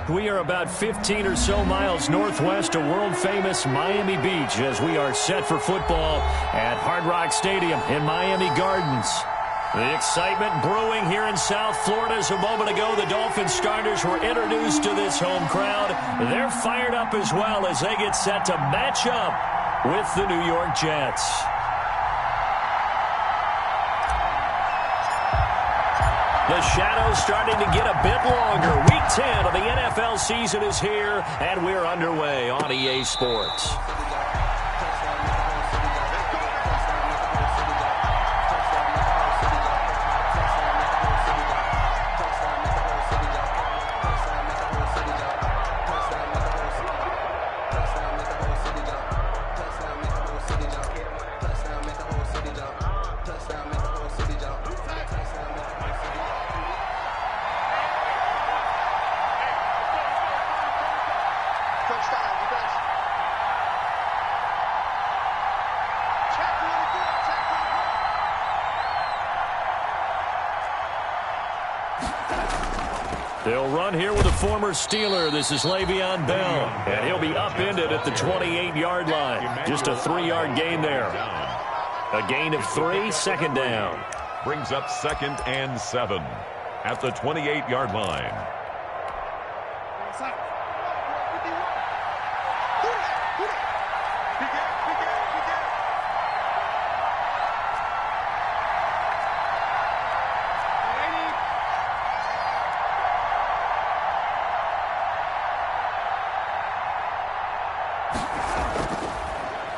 We are about 15 or so miles northwest of world-famous Miami Beach as we are set for football at Hard Rock Stadium in Miami Gardens. The excitement brewing here in South Florida as a moment ago the Dolphins starters were introduced to this home crowd. They're fired up as well as they get set to match up with the New York Jets. The shadow's starting to get a bit longer. Week 10 of the NFL season is here, and we're underway on EA Sports. They'll run here with a former Steeler. This is Le'Veon Bell, and he'll be upended at the 28-yard line. Just a 3-yard gain there. A gain of 3, second down. Brings up 2nd and 7 at the 28-yard line.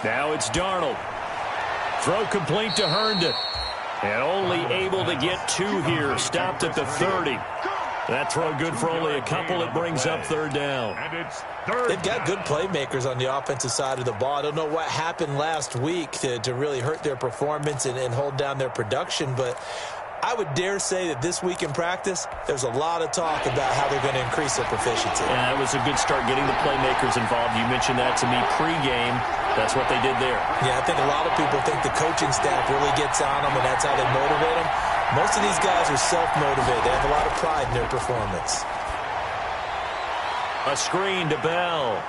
Now it's Darnold. Throw complete to Herndon. And only able to get 2 here. Stopped at the 30. That throw good for only a couple. It brings up 3rd down. And it's 3rd They've got good playmakers on the offensive side of the ball. I don't know what happened last week to really hurt their performance and hold down their production, but I would dare say that this week in practice, there's a lot of talk about how they're going to increase their proficiency. Yeah, it was a good start getting the playmakers involved. You mentioned that to me pregame. That's what they did there. Yeah, I think a lot of people think the coaching staff really gets on them, and that's how they motivate them. Most of these guys are self-motivated. They have a lot of pride in their performance. A screen to Bell.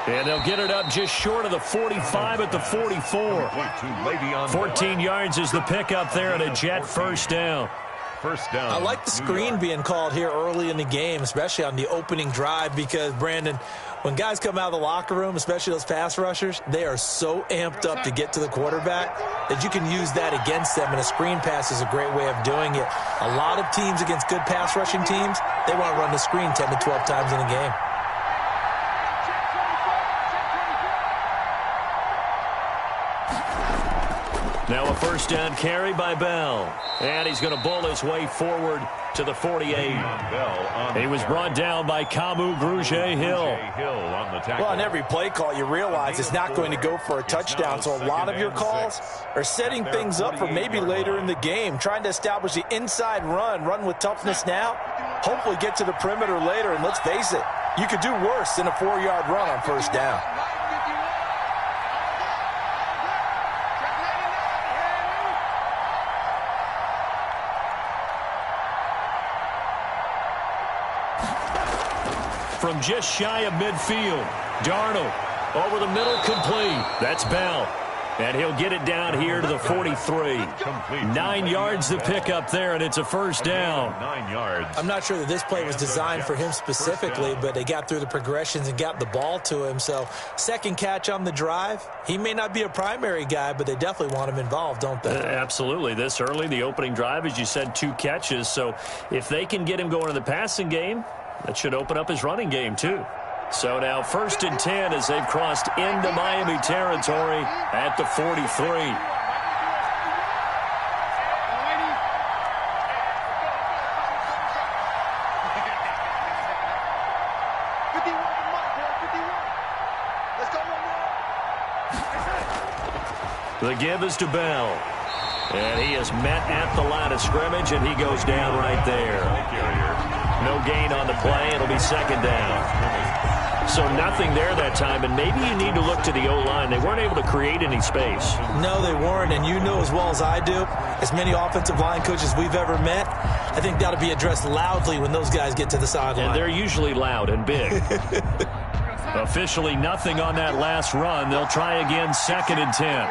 And they'll get it up just short of the 45 at the 44. 14 yards is the pickup there and a Jet first down. First down. I like the screen being called here early in the game, especially on the opening drive, because, Brandon, when guys come out of the locker room, especially those pass rushers, they are so amped up to get to the quarterback that you can use that against them, and a screen pass is a great way of doing it. A lot of teams against good pass rushing teams, they want to run the screen 10 to 12 times in a game. Now a first down carry by Bell. And he's going to bowl his way forward to the 48. He was brought down by Kamu Grugier-Hill. Well, on every play call, you realize it's not going to go for a touchdown. So a lot of your calls are setting things up for maybe later in the game, trying to establish the inside run with toughness now, hopefully get to the perimeter later. And let's face it, you could do worse than a 4-yard run on first down. From just shy of midfield, Darnold over the middle, complete. That's Bell. And he'll get it down here to the 43. 9 yards to pick up there, and it's a first down. 9 yards. I'm not sure that this play was designed for him specifically, but they got through the progressions and got the ball to him. So second catch on the drive. He may not be a primary guy, but they definitely want him involved, don't they? Absolutely. This early, the opening drive, as you said, 2 catches. So if they can get him going in the passing game, that should open up his running game, too. So now 1st and 10 as they've crossed into Miami territory at the 43. The give is to Bell. And he is met at the line of scrimmage, and he goes down right there. No gain on the play. It'll be second down. So nothing there that time, and maybe you need to look to the O-line. They weren't able to create any space. No, they weren't, and you know as well as I do, as many offensive line coaches we've ever met, I think that'll be addressed loudly when those guys get to the sideline. And they're usually loud and big. Officially nothing on that last run. They'll try again, 2nd and 10.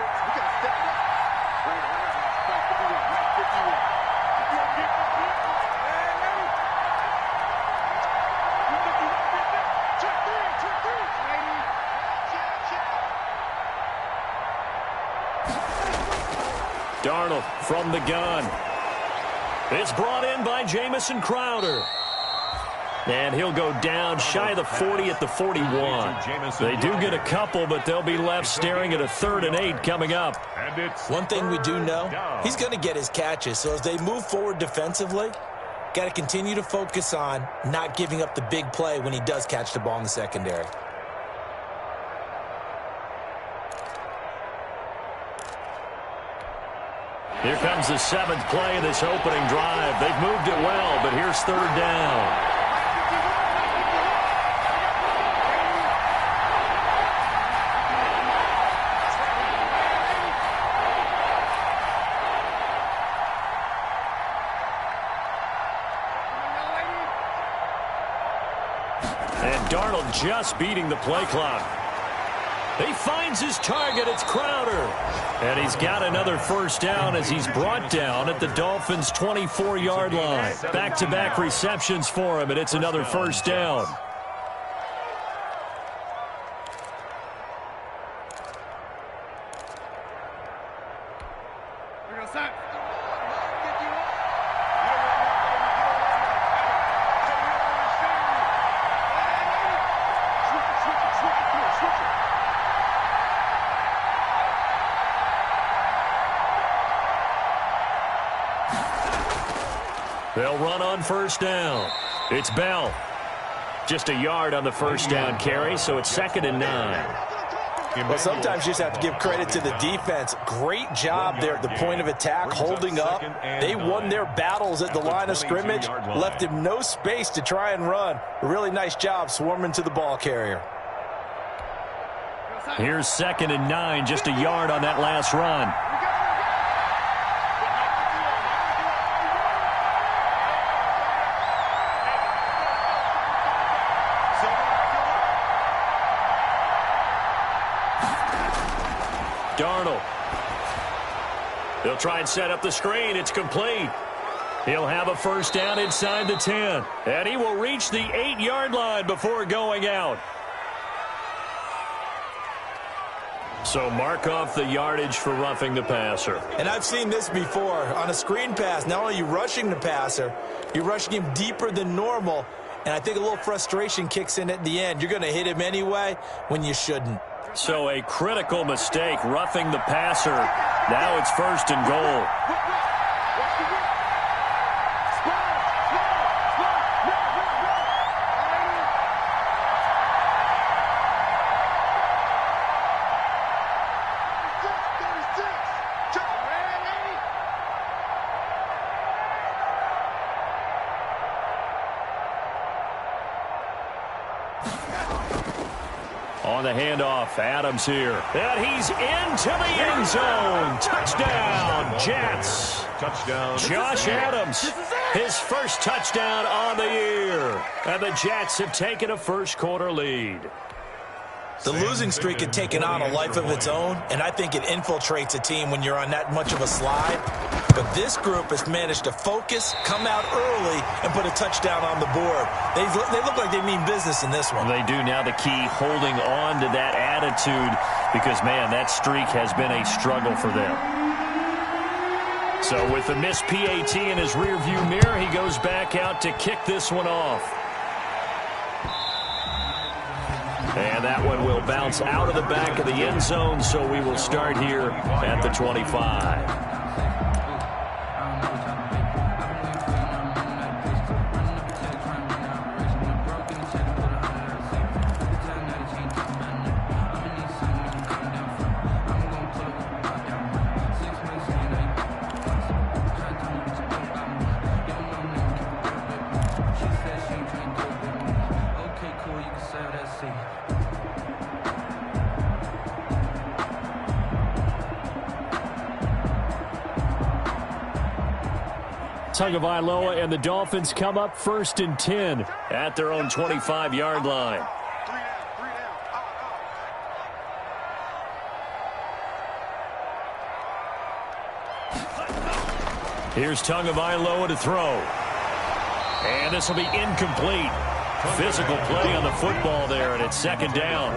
Darnold from the gun. It's brought in by Jamison Crowder. And he'll go down shy of the 40 at the 41. They do get a couple, but they'll be left staring at a 3rd and 8 coming up. One thing we do know, he's going to get his catches. So as they move forward defensively, got to continue to focus on not giving up the big play when he does catch the ball in the secondary. Here comes the 7th play of this opening drive. They've moved it well, but here's 3rd down. And Darnold just beating the play clock. He finds his target. It's Crowder. And he's got another 1st down as he's brought down at the Dolphins' 24-yard line. Back-to-back receptions for him, and it's another 1st down. They'll run on 1st down. It's Bell. Just a yard on the 1st down carry, so it's 2nd and 9. Well, sometimes you just have to give credit to the defense. Great job there at the point of attack, holding up. They won their battles at the line of scrimmage, left him no space to try and run. A really nice job swarming to the ball carrier. Here's 2nd and 9, just a yard on that last run. Darnold. They'll try and set up the screen. It's complete. He'll have a 1st down inside the 10. And he will reach the 8-yard line before going out. So mark off the yardage for roughing the passer. And I've seen this before. On a screen pass, not only are you rushing the passer, you're rushing him deeper than normal. And I think a little frustration kicks in at the end. You're going to hit him anyway when you shouldn't. So a critical mistake, roughing the passer. Now it's 1st and goal. On the handoff, Adams here. And he's into the end zone. Touchdown, Jets. Touchdown. Josh Adams, his 1st touchdown on the year. And the Jets have taken a 1st quarter lead. The losing streak had taken on a life of its own, and I think it infiltrates a team when you're on that much of a slide. But this group has managed to focus, come out early, and put a touchdown on the board. They look like they mean business in this one. They do. Now the key, holding on to that attitude, because, man, that streak has been a struggle for them. So with the missed PAT in his rearview mirror, he goes back out to kick this one off. And that one will bounce out of the back of the end zone, so we will start here at the 25. Okay, cool, you can save that seat. Tagovailoa and the Dolphins come up 1st and 10 at their own 25-yard line. Here's Tagovailoa to throw. And this will be incomplete. Physical play on the football there, and it's 2nd down.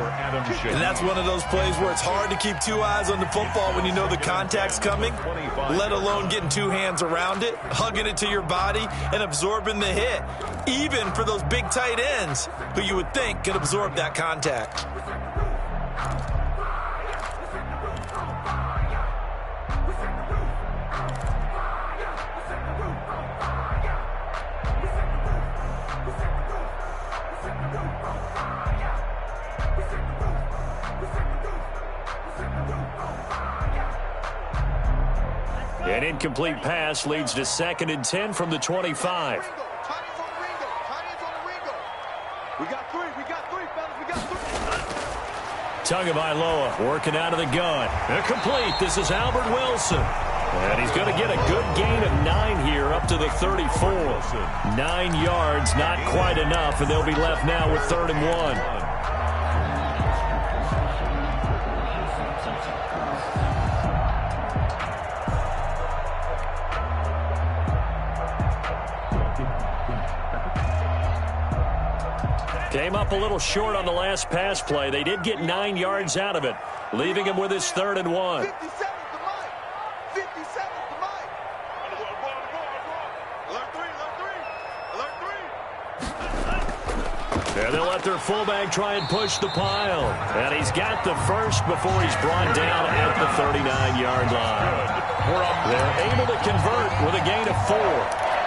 And that's one of those plays where it's hard to keep 2 eyes on the football when you know the contact's coming, let alone getting 2 hands around it, hugging it to your body, and absorbing the hit, even for those big tight ends who you would think could absorb that contact. An incomplete pass leads to 2nd and 10 from the 25. Tagovailoa working out of the gun. Complete. This is Albert Wilson. And he's going to get a good gain of 9 here up to the 34. 9 yards, not quite enough, and they'll be left now with 3rd and 1. Came up a little short on the last pass play. They did get 9 yards out of it, leaving him with his 3rd and 1. And they'll let their fullback try and push the pile. And he's got the first before he's brought down at the 39-yard line. They're able to convert with a gain of 4.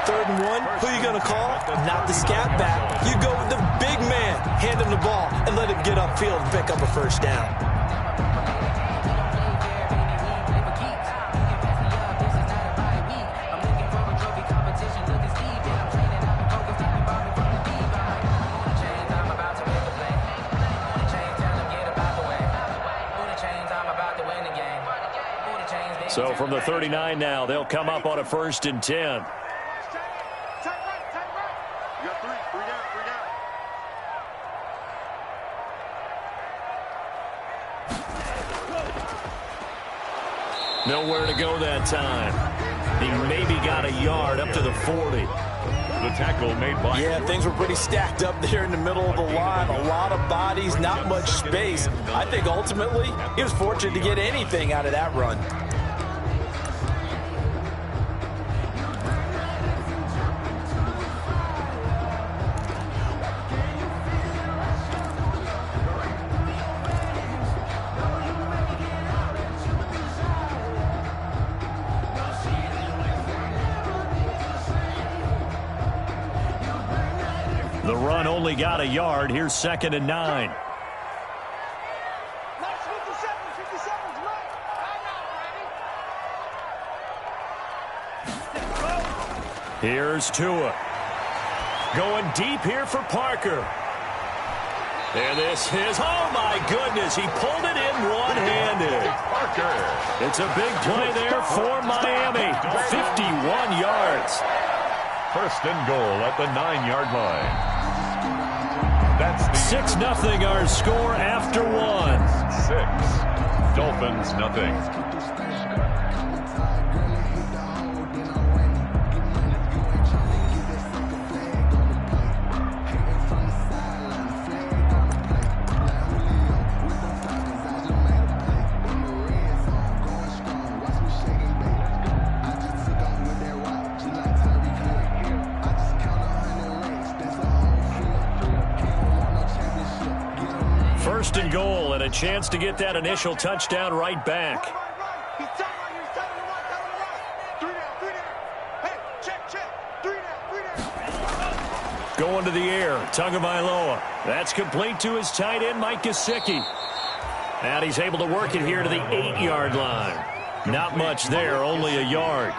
3rd and 1, who are you going to call? Not the scat back. You go with the big man. Hand him the ball and let him get upfield and pick up a 1st down. So from the 39 now, they'll come up on a 1st and 10. Nowhere to go that time. He maybe got a yard up to the 40. The tackle made by... Yeah, things were pretty stacked up there in the middle of the line. A lot of bodies, not much space. I think ultimately he was fortunate to get anything out of that run. The run only got a yard. Here's 2nd and 9. Here's Tua. Going deep here for Parker. And this is, oh my goodness, he pulled it in one-handed. Parker. It's a big play there for Miami. 51 yards. 1st and goal at the 9-yard line. That's 6-0 our score after 1. 6. Dolphins nothing. First and goal, and a chance to get that initial touchdown right back. Going to the air, Tagovailoa. That's complete to his tight end, Mike Gesicki. And he's able to work it here to the 8-yard line. Not much there, only a yard.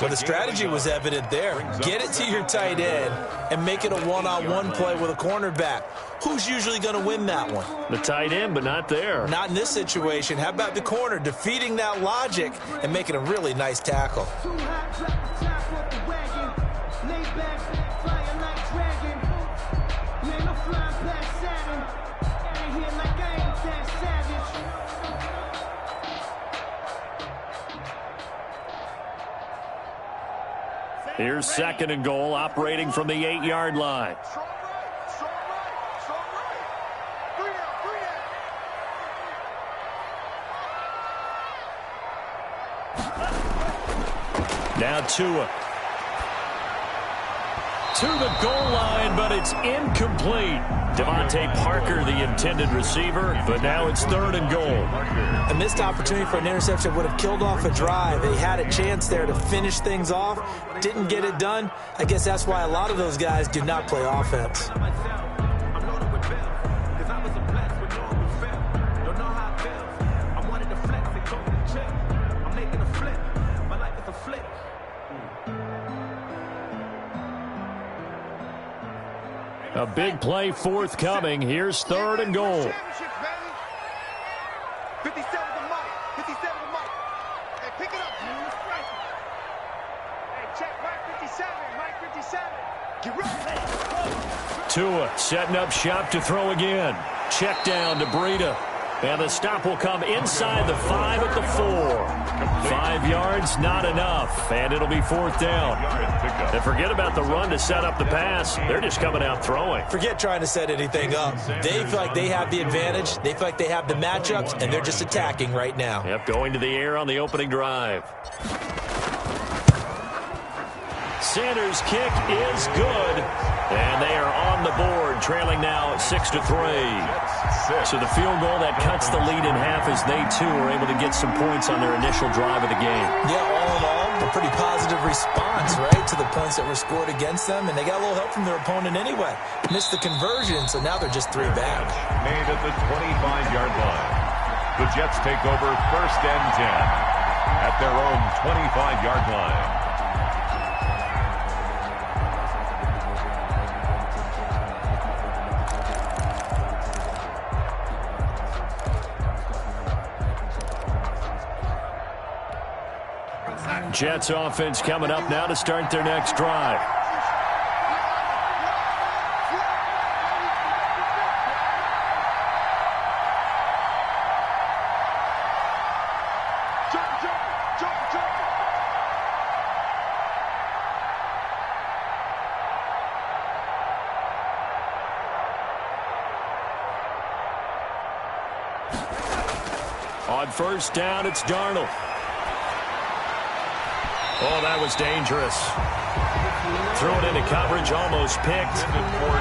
Well, the strategy was evident there. Get it to your tight end and make it a one-on-one play with a cornerback. Who's usually going to win that one? The tight end, but not there. Not in this situation. How about the corner defeating that logic and making a really nice tackle? Here's 2nd and goal, operating from the 8-yard line. Now Tua. To the goal line, but it's incomplete. Devontae Parker, the intended receiver, but now it's 3rd and goal. A missed opportunity for an interception would have killed off a drive. They had a chance there to finish things off. Didn't get it done. I guess that's why a lot of those guys do not play offense. A big play forthcoming. Here's 3rd and goal. 57 to Mike. 57 to Mike. Hey, pick it up. Hey, check Mike 57. Mike 57. Get ready. Tua setting up shop to throw again. Check down to Breida. And the stop will come inside the 5 at the 4. 5 yards, not enough. And it'll be 4th down. And forget about the run to set up the pass. They're just coming out throwing. Forget trying to set anything up. They feel like they have the advantage. They feel like they have the matchups, and they're just attacking right now. Yep, going to the air on the opening drive. Sanders' kick is good. And they are on the board, trailing now 6-3. So the field goal that cuts the lead in half as they, too, are able to get some points on their initial drive of the game. Yeah, all in all, a pretty positive response, right, to the points that were scored against them. And they got a little help from their opponent anyway. Missed the conversion, so now they're just 3 back. Made at the 25-yard line. The Jets take over 1st and 10 at their own 25-yard line. Jets offense coming up now to start their next drive. On 1st down, it's Darnold. Oh, that was dangerous. Thrown into coverage, almost picked,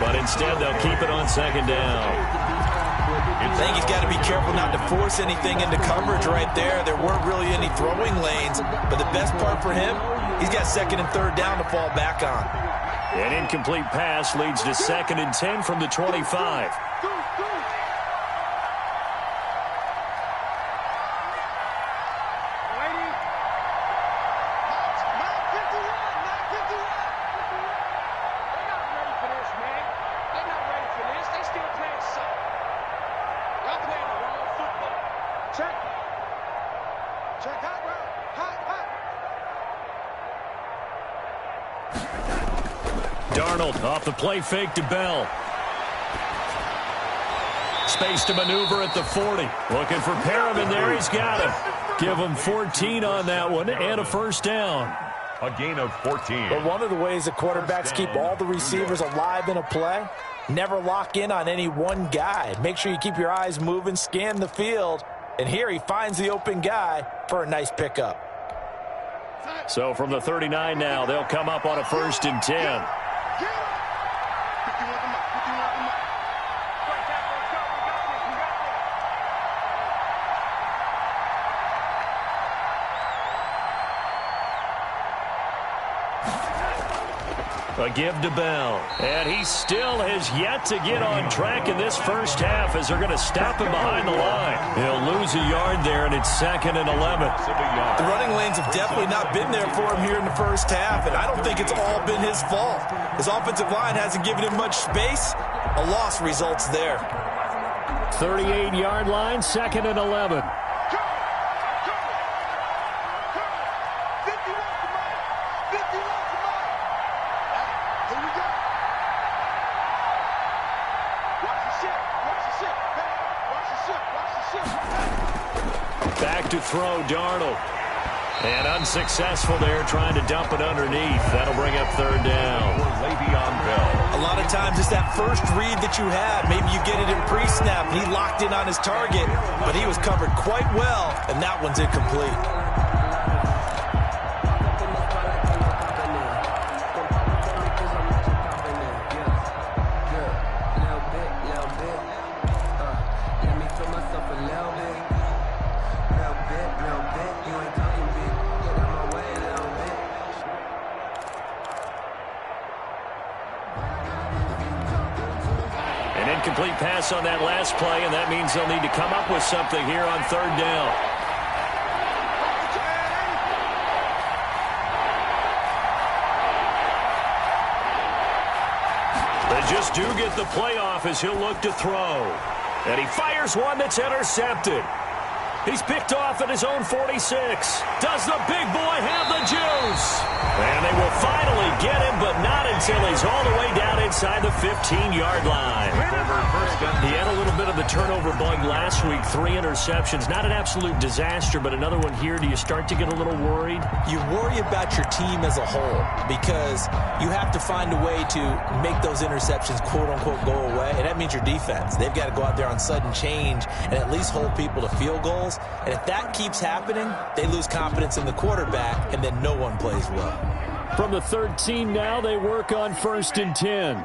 but instead they'll keep it on 2nd down. I think he's got to be careful not to force anything into coverage right there. There weren't really any throwing lanes, but the best part for him, he's got 2nd and 3rd down to fall back on. An incomplete pass leads to 2nd and 10 from the 25. Darnold off the play fake to Bell. Space to maneuver at the 40. Looking for Perriman there. He's got him. Give him 14 on that one and a 1st down. A gain of 14. But one of the ways the quarterbacks keep all the receivers alive in a play, never lock in on any one guy. Make sure you keep your eyes moving, scan the field. And here he finds the open guy for a nice pickup. So from the 39 now, they'll come up on a 1st and 10. A give to Bell. And he still has yet to get on track in this 1st half as they're going to stop him behind the line. He'll lose a yard there, and it's 2nd and 11. The running lanes have definitely not been there for him here in the 1st half, and I don't think it's all been his fault. His offensive line hasn't given him much space. A loss results there. 38-yard line, 2nd and 11. Back to throw, Darnold. And unsuccessful there, trying to dump it underneath. That'll bring up third down. A lot of times it's that first read that you have. Maybe you get it in pre-snap. He locked in on his target, but he was covered quite well, and that one's incomplete. Incomplete pass on that last play, and that means they'll need to come up with something here on third down. They just do get the playoff as he'll look to throw. And he fires one that's intercepted. He's picked off at his own 46. Does the big boy have the juice? And they will finally get him, but not until he's all the way down inside the 15-yard line. He had a little bit of the turnover bug last week, 3 interceptions. Not an absolute disaster, but another one here. Do you start to get a little worried? You worry about your team as a whole because you have to find a way to make those interceptions, quote-unquote, go away. And that means your defense. They've got to go out there on sudden change and at least hold people to field goals. And if that keeps happening, they lose confidence in the quarterback, and then no one plays well. From the 13 now, they work on 1st and 10.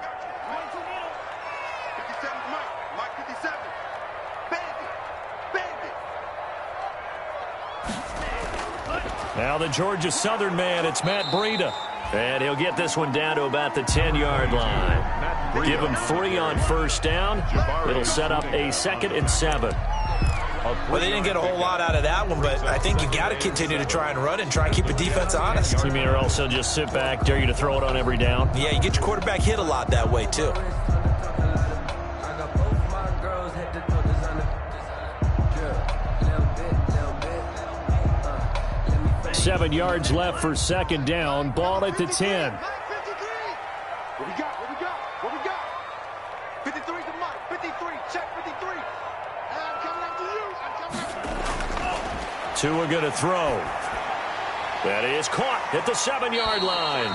Now the Georgia Southern man, it's Matt Breida. And he'll get this one down to about the 10-yard line. Give him 3 on first down. It'll set up a 2nd and 7. Well, they didn't get a whole lot out of that one, but I think you got to continue to try and run and try and keep the defense honest. You mean or also just sit back, dare you to throw it on every down? Yeah, you get your quarterback hit a lot that way, too. Seven yards left for 2nd down. Ball at the 10. What we got? What we got? What we got? 53 to Mike. 53. Check 53. I'm coming after you. I'm coming after you. Tua going to throw. That is caught at the 7-yard line.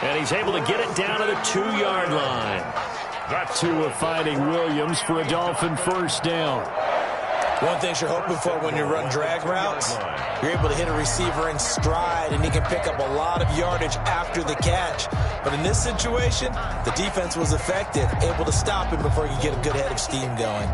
And he's able to get it down to the 2-yard line. Tua finding Williams for a Dolphin first down. One thing you're hoping for when you run drag routes, you're able to hit a receiver in stride, and he can pick up a lot of yardage after the catch. But in this situation, the defense was effective, able to stop him before he could get a good head of steam going.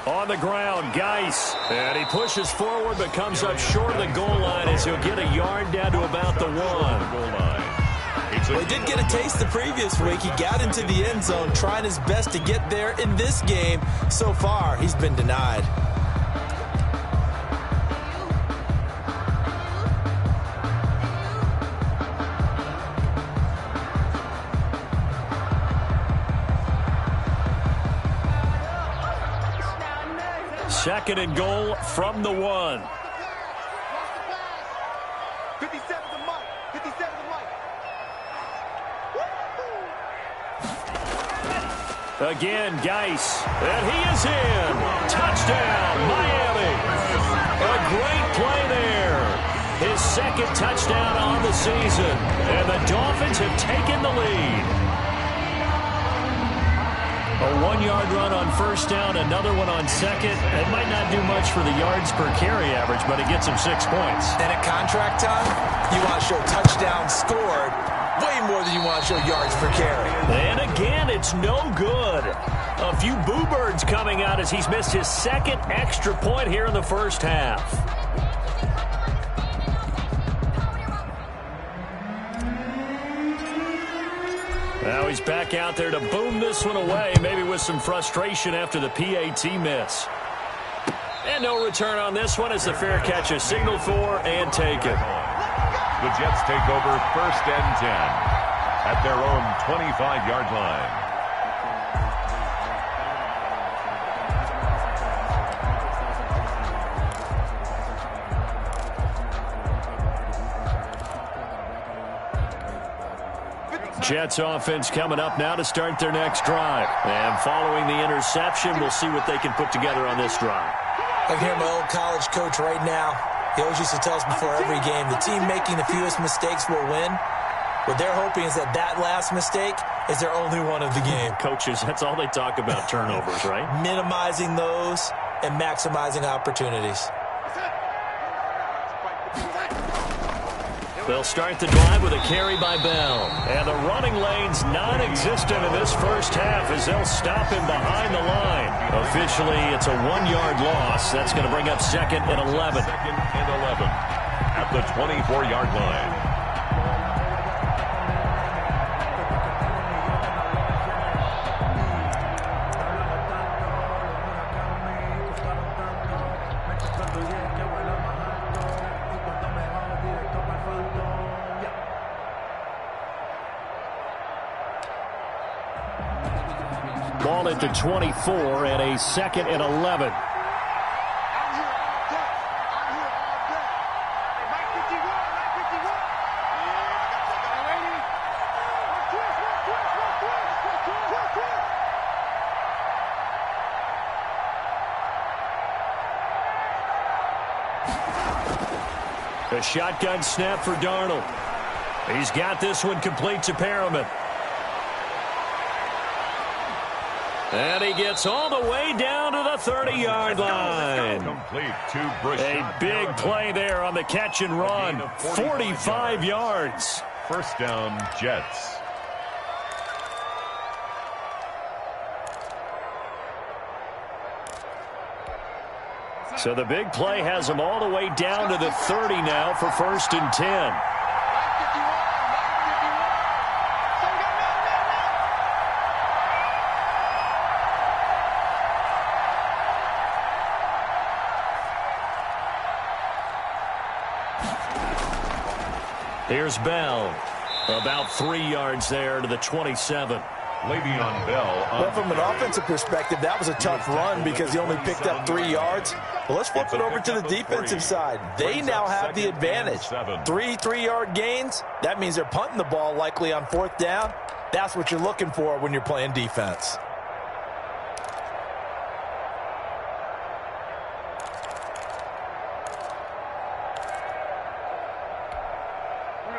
On the ground, Geis. And he pushes forward but comes up short of the goal line as he'll get a yard down to about the 1. Well, he did get a taste the previous week. He got into the end zone trying his best to get there in this game. So far, he's been denied. Second and goal from the 1. 57 to Mike. 57 to Mike. Again, Geis. And he is in. Touchdown, Miami. A great play there. His 2nd touchdown on the season. And the Dolphins have taken the lead. A 1-yard run on first down, another one on second. It might not do much for the yards per carry average, but it gets him 6 points. And at contract time, you want to show touchdowns scored way more than you want to show yards per carry. And again, it's no good. A few boo birds coming out as he's missed his 2nd extra point here in the first half. Now he's back out there to boom this one away, maybe with some frustration after the PAT miss. And no return on this one as the fair catch is signaled for and taken. The Jets take over 1st and 10 at their own 25-yard line. Jets offense coming up now to start their next drive. And following the interception, we'll see what they can put together on this drive. I can hear my old college coach right now. He always used to tell us before every game, the team making the fewest mistakes will win. What they're hoping is that last mistake is their only one of the game. Coaches, that's all they talk about, turnovers, right? Minimizing those and maximizing opportunities. They'll start the drive with a carry by Bell. And the running lane's non-existent in this first half as they'll stop him behind the line. Officially, it's a 1-yard loss. That's going to bring up second and 11. Second and 11 at the 24-yard line. Ball at the 24 and a second and 11. A shotgun snap for Darnold. He's got this one complete to Perriman. And he gets all the way down to the 30-yard line. A big play there on the catch and run. 45 yards. First down, Jets. So the big play has him all the way down to the 30 now for first and 10. Here's Bell. About 3 yards there to the 27. Le'Veon Bell. Well, from an offensive perspective, that was a tough run because he only picked up 3 yards. Well, let's flip it over to the defensive side. They now have the advantage. 3 3-yard gains. That means they're punting the ball likely on 4th down. That's what you're looking for when you're playing defense.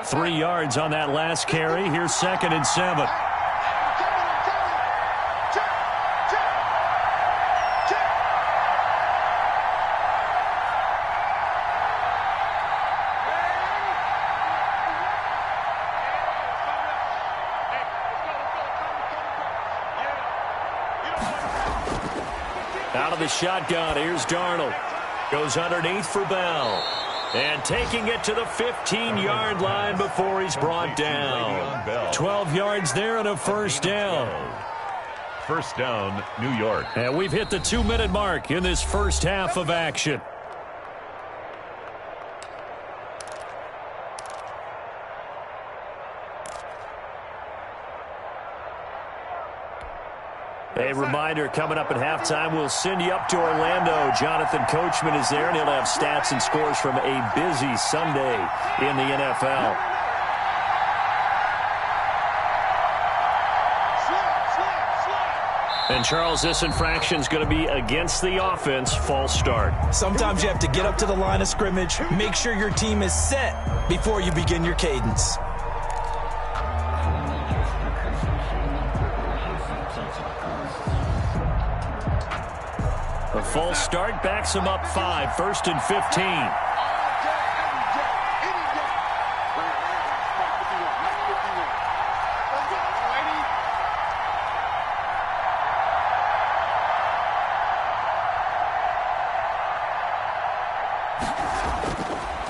Three yards on that last carry. Here's second and 7. Out of the shotgun, here's Darnold. Goes underneath for Bell. And taking it to the 15-yard line before he's brought down. 12 yards there and a first down. First down, New York. And we've hit the 2-minute mark in this first half of action. A reminder, coming up at halftime, we'll send you up to Orlando. Jonathan Coachman is there, and he'll have stats and scores from a busy Sunday in the NFL. And, Charles, this infraction's going to be against the offense. False start. Sometimes you have to get up to the line of scrimmage, make sure your team is set before you begin your cadence. A false start backs him up 5, first and 15.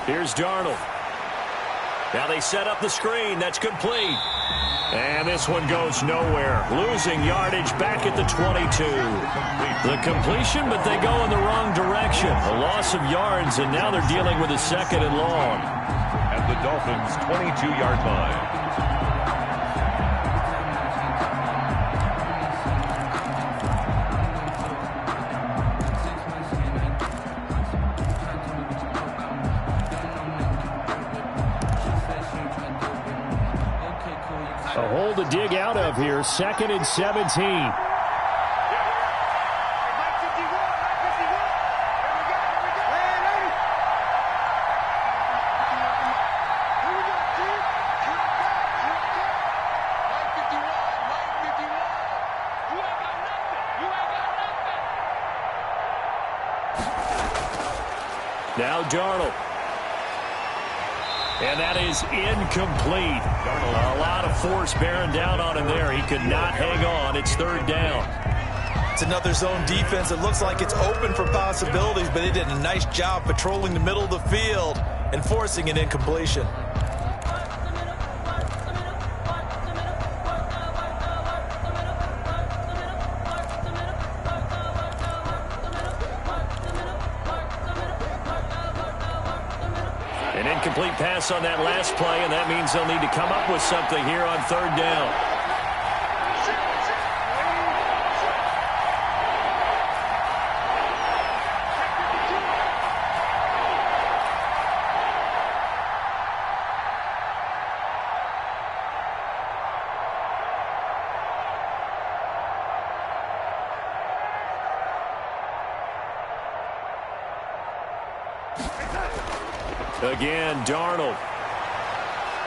Here's Darnold. Now they set up the screen. That's complete. And this one goes nowhere. Losing yardage back at the 22. The completion, but they go in the wrong direction. A loss of yards, and now they're dealing with a second and long. At the Dolphins' 22-yard line. hole to dig out of here. 2nd and 17. Now Darnold. And that is incomplete. A lot of force bearing down on him there. He could not hang on. It's 3rd down. It's another zone defense. It looks like it's open for possibilities, but they did a nice job patrolling the middle of the field and forcing an incompletion. An incomplete pass on that last play, and that means they'll need to come up with something here on 3rd down. Again, Darnold.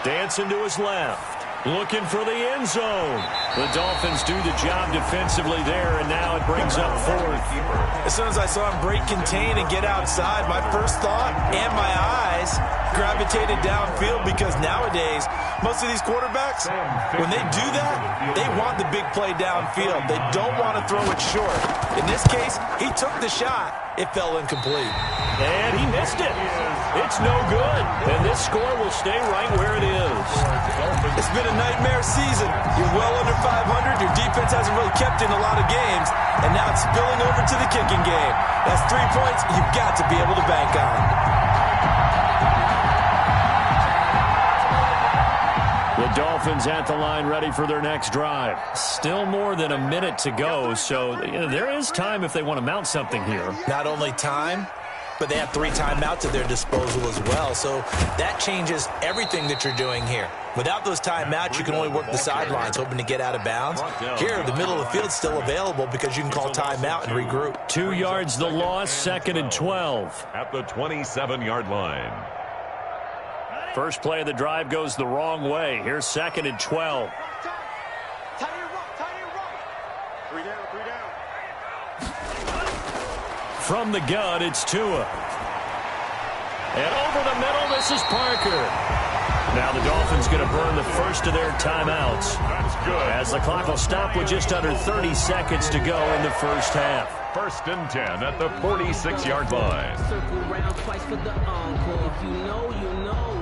Dancing to his left. Looking for the end zone. The Dolphins do the job defensively there, and now it brings up 4th. As soon as I saw him break contain and get outside, my first thought and my eyes gravitated downfield, because nowadays, most of these quarterbacks, when they do that, they want the big play downfield. They don't want to throw it short. In this case, he took the shot. It fell incomplete. And he missed it. It's no good. And this score will stay right where it is. It's been a nightmare season. You're well under 500. Your defense hasn't really kept in a lot of games. And now it's spilling over to the kicking game. That's 3 points you've got to be able to bank on. The Dolphins at the line ready for their next drive. Still more than a minute to go, so there is time if they want to mount something here. Not only time, but they have 3 timeouts at their disposal as well, so that changes everything that you're doing here. Without those timeouts, you can only work the sidelines, hoping to get out of bounds. Here, the middle of the field's still available because you can call timeout and regroup. 2 yards the loss, 2nd and 12. At the 27-yard line. First play of the drive goes the wrong way. Here's 2nd and 12. Tie your right. 3 down. From the gun, it's Tua. And over the middle, this is Parker. Now the Dolphins going to burn the first of their timeouts. That's good. As the clock will stop with just under 30 seconds to go in the first half. 1st and 10 at the 46-yard line. Circle round twice for the encore. If you know, you know.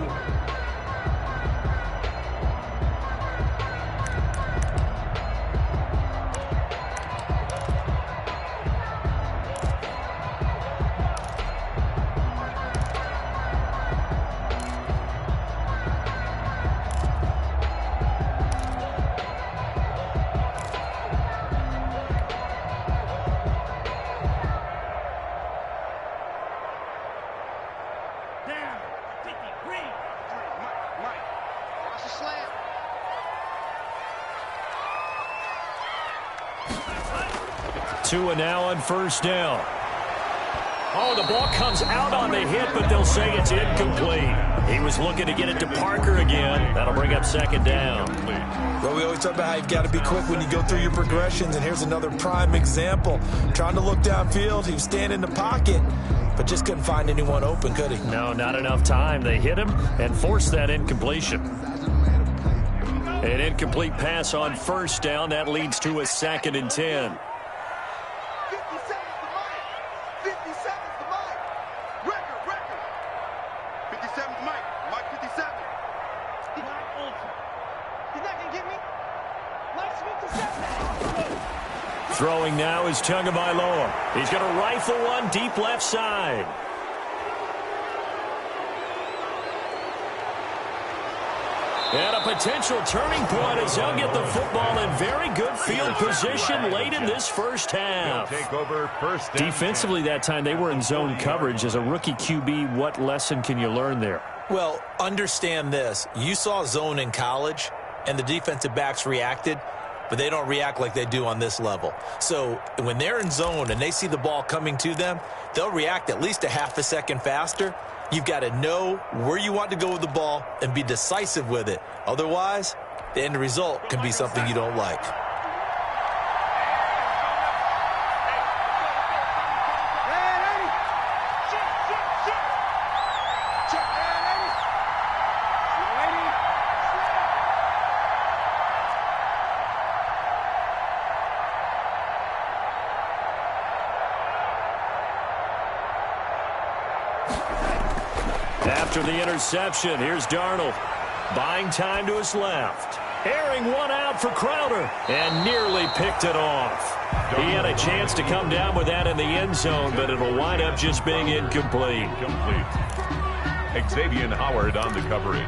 Tua now on 1st down. Oh, the ball comes out on the hit, but they'll say it's incomplete. He was looking to get it to Parker again. That'll bring up 2nd down. Well, we always talk about how you've got to be quick when you go through your progressions, and here's another prime example. Trying to look downfield, he was standing in the pocket, but just couldn't find anyone open, could he? No, not enough time. They hit him and forced that incompletion. An incomplete pass on 1st down. That leads to a 2nd and 10. 57's the mic. Record. 57's Mike. Mike 57. He's not going to get me. Mike's 57. Throwing now is Tagovailoa. He's going to rifle one deep left side. And a potential turning point as they'll get the football in very good field position late in this first half. Take over 1st and Defensively that time, they were in zone coverage. As a rookie QB, what lesson can you learn there? Well, understand this. You saw zone in college. and the defensive backs reacted, but they don't react like they do on this level. So when they're in zone and they see the ball coming to them, they'll react at least a half a second faster. You've got to know where you want to go with the ball and be decisive with it. Otherwise, the end result can be something you don't like. After the interception, here's Darnold. Buying time to his left. Airing one out for Crowder. And nearly picked it off. He had a chance to come down with that in the end zone, but it'll wind up just being incomplete. Xavier Howard on the coverage.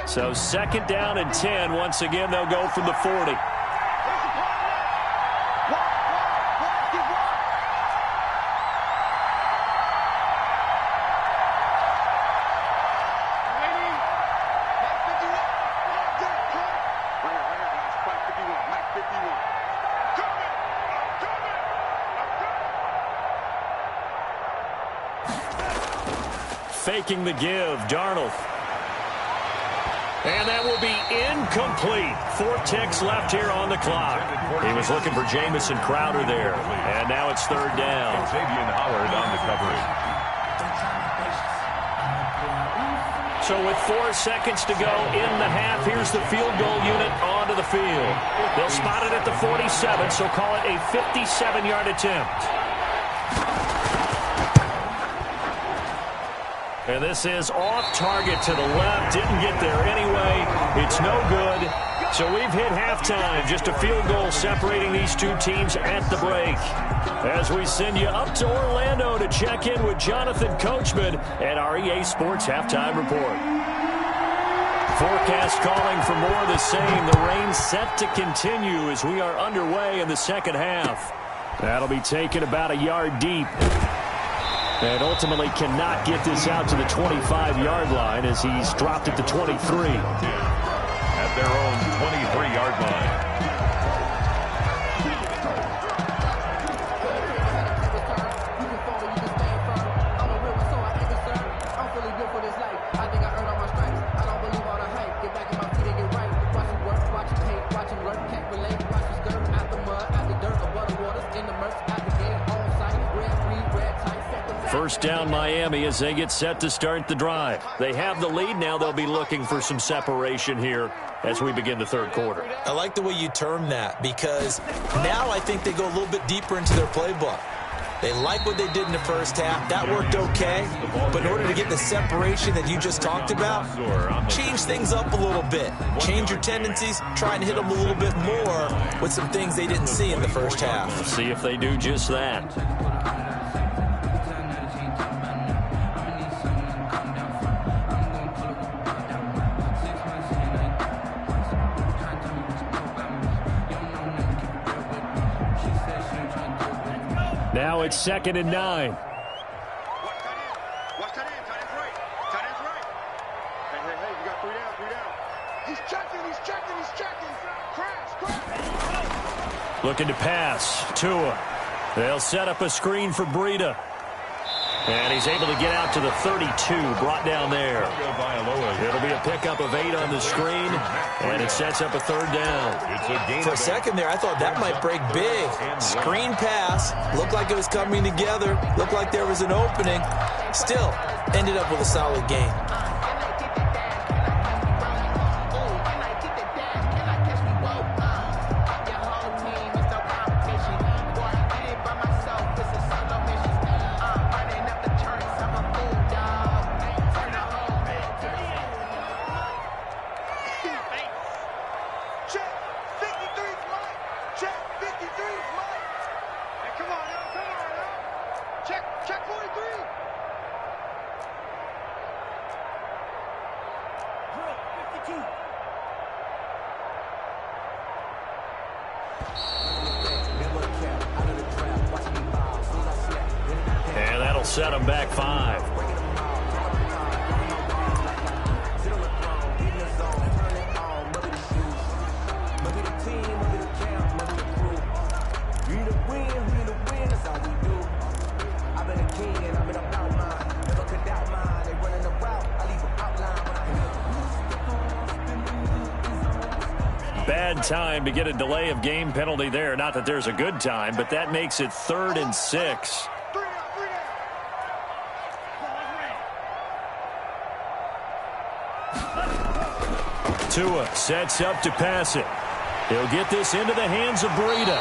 So 2nd down and 10. Once again, they'll go from the 40. Faking the give, Darnold. And that will be incomplete. 4 ticks left here on the clock. He was looking for Jamison Crowder there. And now it's 3rd down. Xavier Howard on the coverage. So with 4 seconds to go in the half, here's the field goal unit onto the field. They'll spot it at the 47, so call it a 57-yard attempt. And this is off target to the left. Didn't get there anyway. It's no good. So we've hit halftime. Just a field goal separating these two teams at the break. As we send you up to Orlando to check in with Jonathan Coachman at our EA Sports Halftime Report. Forecast calling for more of the same. The rain set to continue as we are underway in the second half. That'll be taken about a yard deep. And ultimately cannot get this out to the 25-yard line as he's dropped it to 23. At their own 23-yard line. First down Miami as they get set to start the drive. They have the lead now. They'll be looking for some separation here as we begin the third quarter. I like the way you term that because now I think they go a little bit deeper into their playbook. They like what they did in the first half. That worked okay. But in order to get the separation that you just talked about, change things up a little bit. Change your tendencies. Try and hit them a little bit more with some things they didn't see in the first half. We'll see if they do just that. Now it's 2nd and 9. Watch that in. Tight end's right. Tight end's right. Hey, you got 3 down. He's checking. Crash. Looking to pass. Tua. They'll set up a screen for Breida. And he's able to get out to the 32, brought down there. It'll be a pickup of 8 on the screen, and it sets up a 3rd down. For a second there, I thought that might break big. Screen pass, looked like it was coming together, looked like there was an opening. Still, ended up with a solid gain. And that'll set them back 5. bad time to get a delay of game penalty there. Not that there's a good time, but that makes it 3rd and 6. Tua sets up to pass it. He'll get this into the hands of Breida.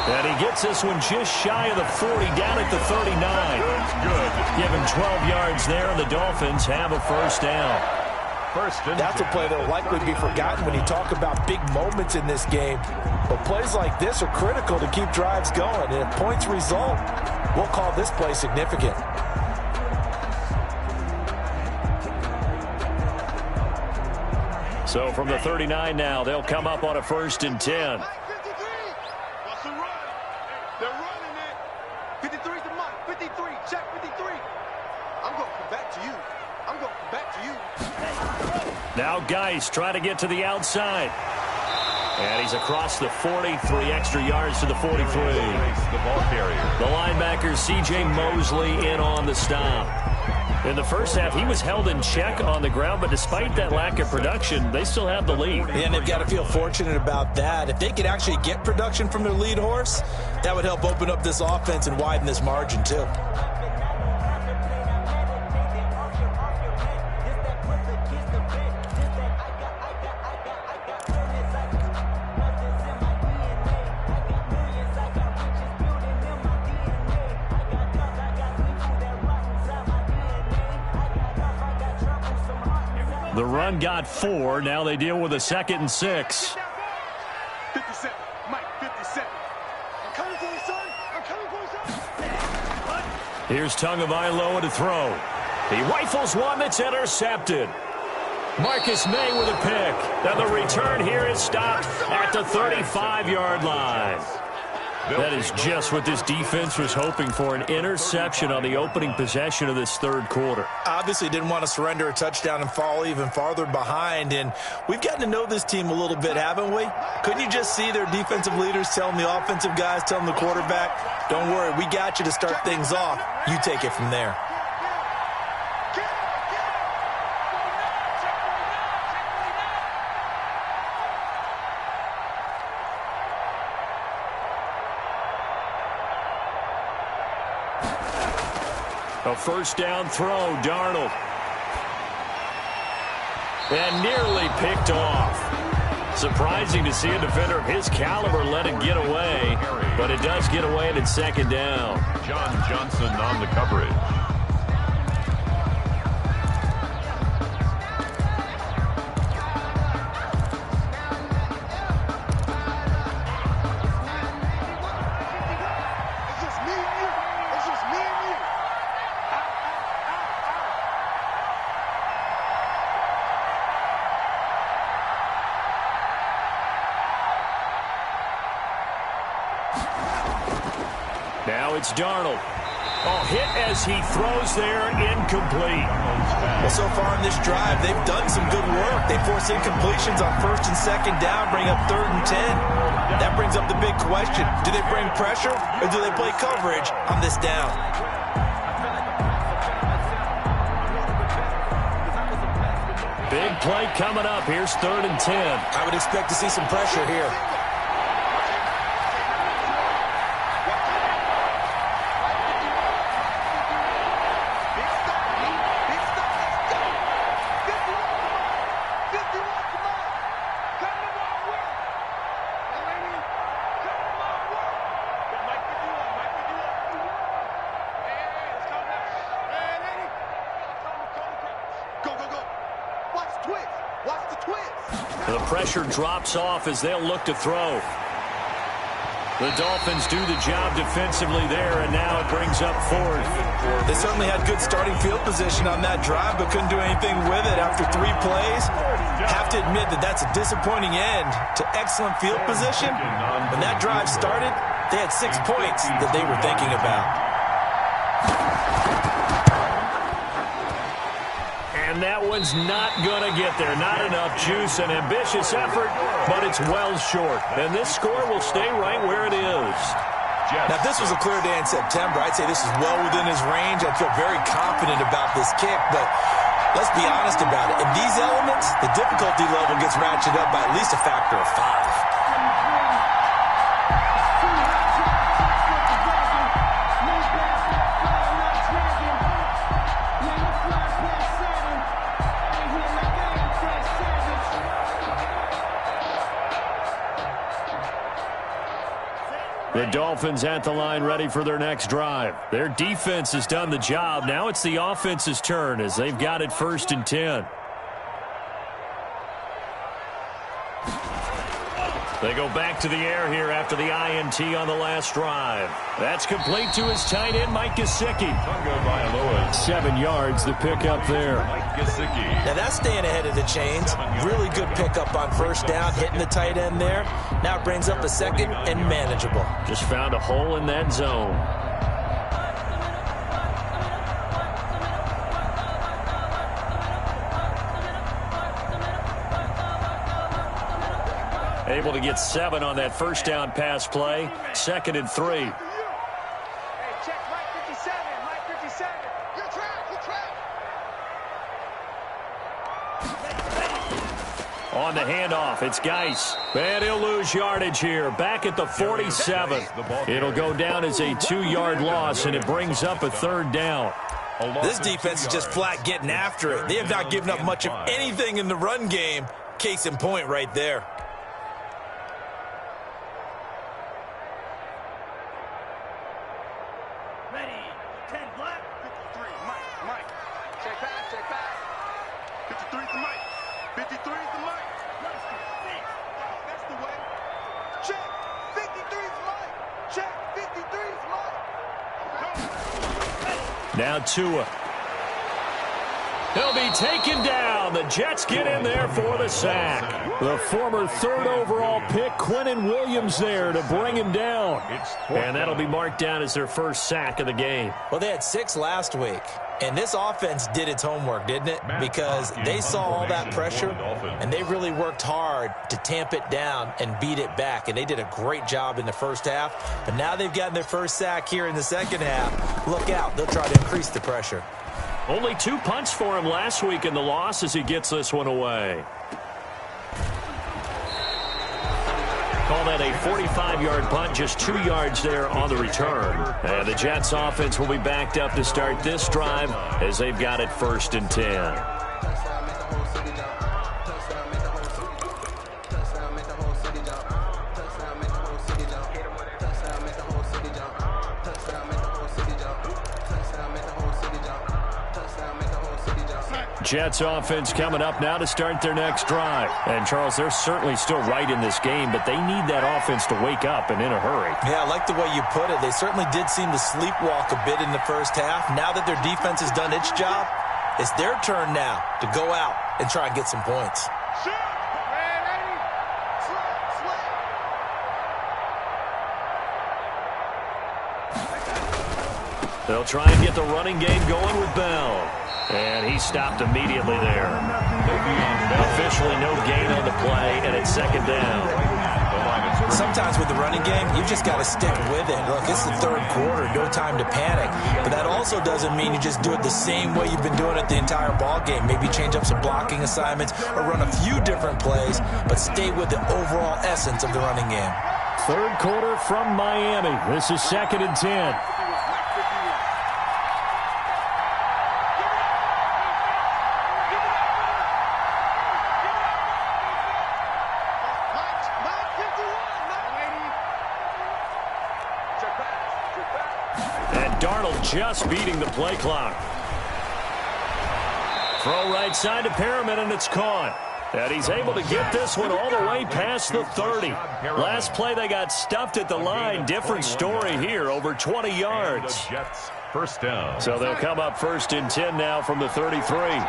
And he gets this one just shy of the 40, down at the 39. Good. Give him 12 yards there, and the Dolphins have a first down. That's a play that will likely be forgotten when you talk about big moments in this game. But plays like this are critical to keep drives going. And if points result, we'll call this play significant. So from the 39 now, they'll come up on a 1st and 10. What's the run? They're running it. 53's the mark. 53. Check 53. I'm going to come back to you. I'm going to come back to you. Now Geis trying to get to the outside. And he's across the 40, 3 extra yards to the 43. The ball carrier. The linebacker, C.J. Mosley, in on the stop. In the first half, he was held in check on the ground, but despite that lack of production, they still have the lead. And they've got to feel fortunate about that. If they could actually get production from their lead horse, that would help open up this offense and widen this margin, too. The run got 4. Now they deal with a 2nd and 6. 57. Mike, 57. I'm coming for you, son. I'm coming for you, son. Here's Tagovailoa to throw. He rifles one that's intercepted. Marcus May with a pick. Now the return here is stopped at the 35-yard line. That is just what this defense was hoping for, an interception on the opening possession of this 3rd quarter. Obviously didn't want to surrender a touchdown and fall even farther behind, and we've gotten to know this team a little bit, haven't we? Couldn't you just see their defensive leaders telling the offensive guys, telling the quarterback, don't worry, we got you to start things off. You take it from there. A first down throw, Darnold. And nearly picked off. Surprising to see a defender of his caliber let it get away, but it does get away and it's 2nd down. John Johnson on the coverage. Now it's Darnold. Oh, hit as he throws there, incomplete. Well, so far in this drive, they've done some good work. They force incompletions on 1st and 2nd down, bring up 3rd and 10. That brings up the big question. Do they bring pressure or do they play coverage on this down? Big play coming up. Here's 3rd and 10. I would expect to see some pressure here. The pressure drops off as they'll look to throw. The Dolphins do the job defensively there, and now it brings up 4th. They certainly had good starting field position on that drive, but couldn't do anything with it after 3 plays. Have to admit that that's a disappointing end to excellent field position. When that drive started, they had 6 points that they were thinking about. And that one's not going to get there. Not enough juice, an ambitious effort, but it's well short. And this score will stay right where it is. Now, if this was a clear day in September, I'd say this is well within his range. I'd feel very confident about this kick, but Let's be honest about it. In these elements, the difficulty level gets ratcheted up by at least a factor of 5. The Dolphins at the line ready for their next drive. Their defense has done the job. Now it's the offense's turn as they've got it 1st and 10. They go back to the air here after the INT on the last drive. That's complete to his tight end, Mike Gesicki. 7 yards, the pickup there. Now that's staying ahead of the chains. Really good pickup on 1st down, hitting the tight end there. Now it brings up a 2nd and manageable. Just found a hole in that zone. Able to get 7 on that 1st down pass play. 2nd and 3. Hey, check right 57, right 57. You're trapped, you're trapped. On the handoff, it's Geis. And he'll lose yardage here. Back at the 47. It'll go down as a 2-yard loss, and it brings up a 3rd down. This defense is just flat getting after it. They have not given up much of anything in the run game. Case in point right there. Now Tua. He'll be taken down. The Jets get in there for the sack. The former 3rd overall pick, Quinnen Williams, there to bring him down. And that'll be marked down as their 1st sack of the game. Well, they had 6 last week. And this offense did its homework, didn't it? Because they saw all that pressure, and they really worked hard to tamp it down and beat it back. And they did a great job in the 1st half. But now they've gotten their 1st sack here in the 2nd half. Look out. They'll try to increase the pressure. Only 2 punts for him last week in the loss as he gets this one away. Call that a 45-yard punt, just 2 yards there on the return. And the Jets offense will be backed up to start this drive as they've got it 1st and 10. Jets offense coming up now to start their next drive. And, Charles, they're certainly still right in this game, but they need that offense to wake up and in a hurry. Yeah, I like the way you put it. They certainly did seem to sleepwalk a bit in the 1st half. Now that their defense has done its job, it's their turn now to go out and try and get some points. They'll try and get the running game going with Bell. And he stopped immediately there. Officially no gain on the play, and it's 2nd down. Sometimes with the running game, you've just got to stick with it. Look, it's the 3rd quarter, no time to panic. But that also doesn't mean you just do it the same way you've been doing it the entire ball game. Maybe change up some blocking assignments or run a few different plays, but stay with the overall essence of the running game. 3rd quarter from Miami. This is 2nd and 10. Just beating the play clock. Throw right side to Perriman, and it's caught. And he's able to get this one all the way past the 30. Last play, they got stuffed at the line. Different story here, over 20 yards. First down. So they'll come up 1st and 10 now from the 33.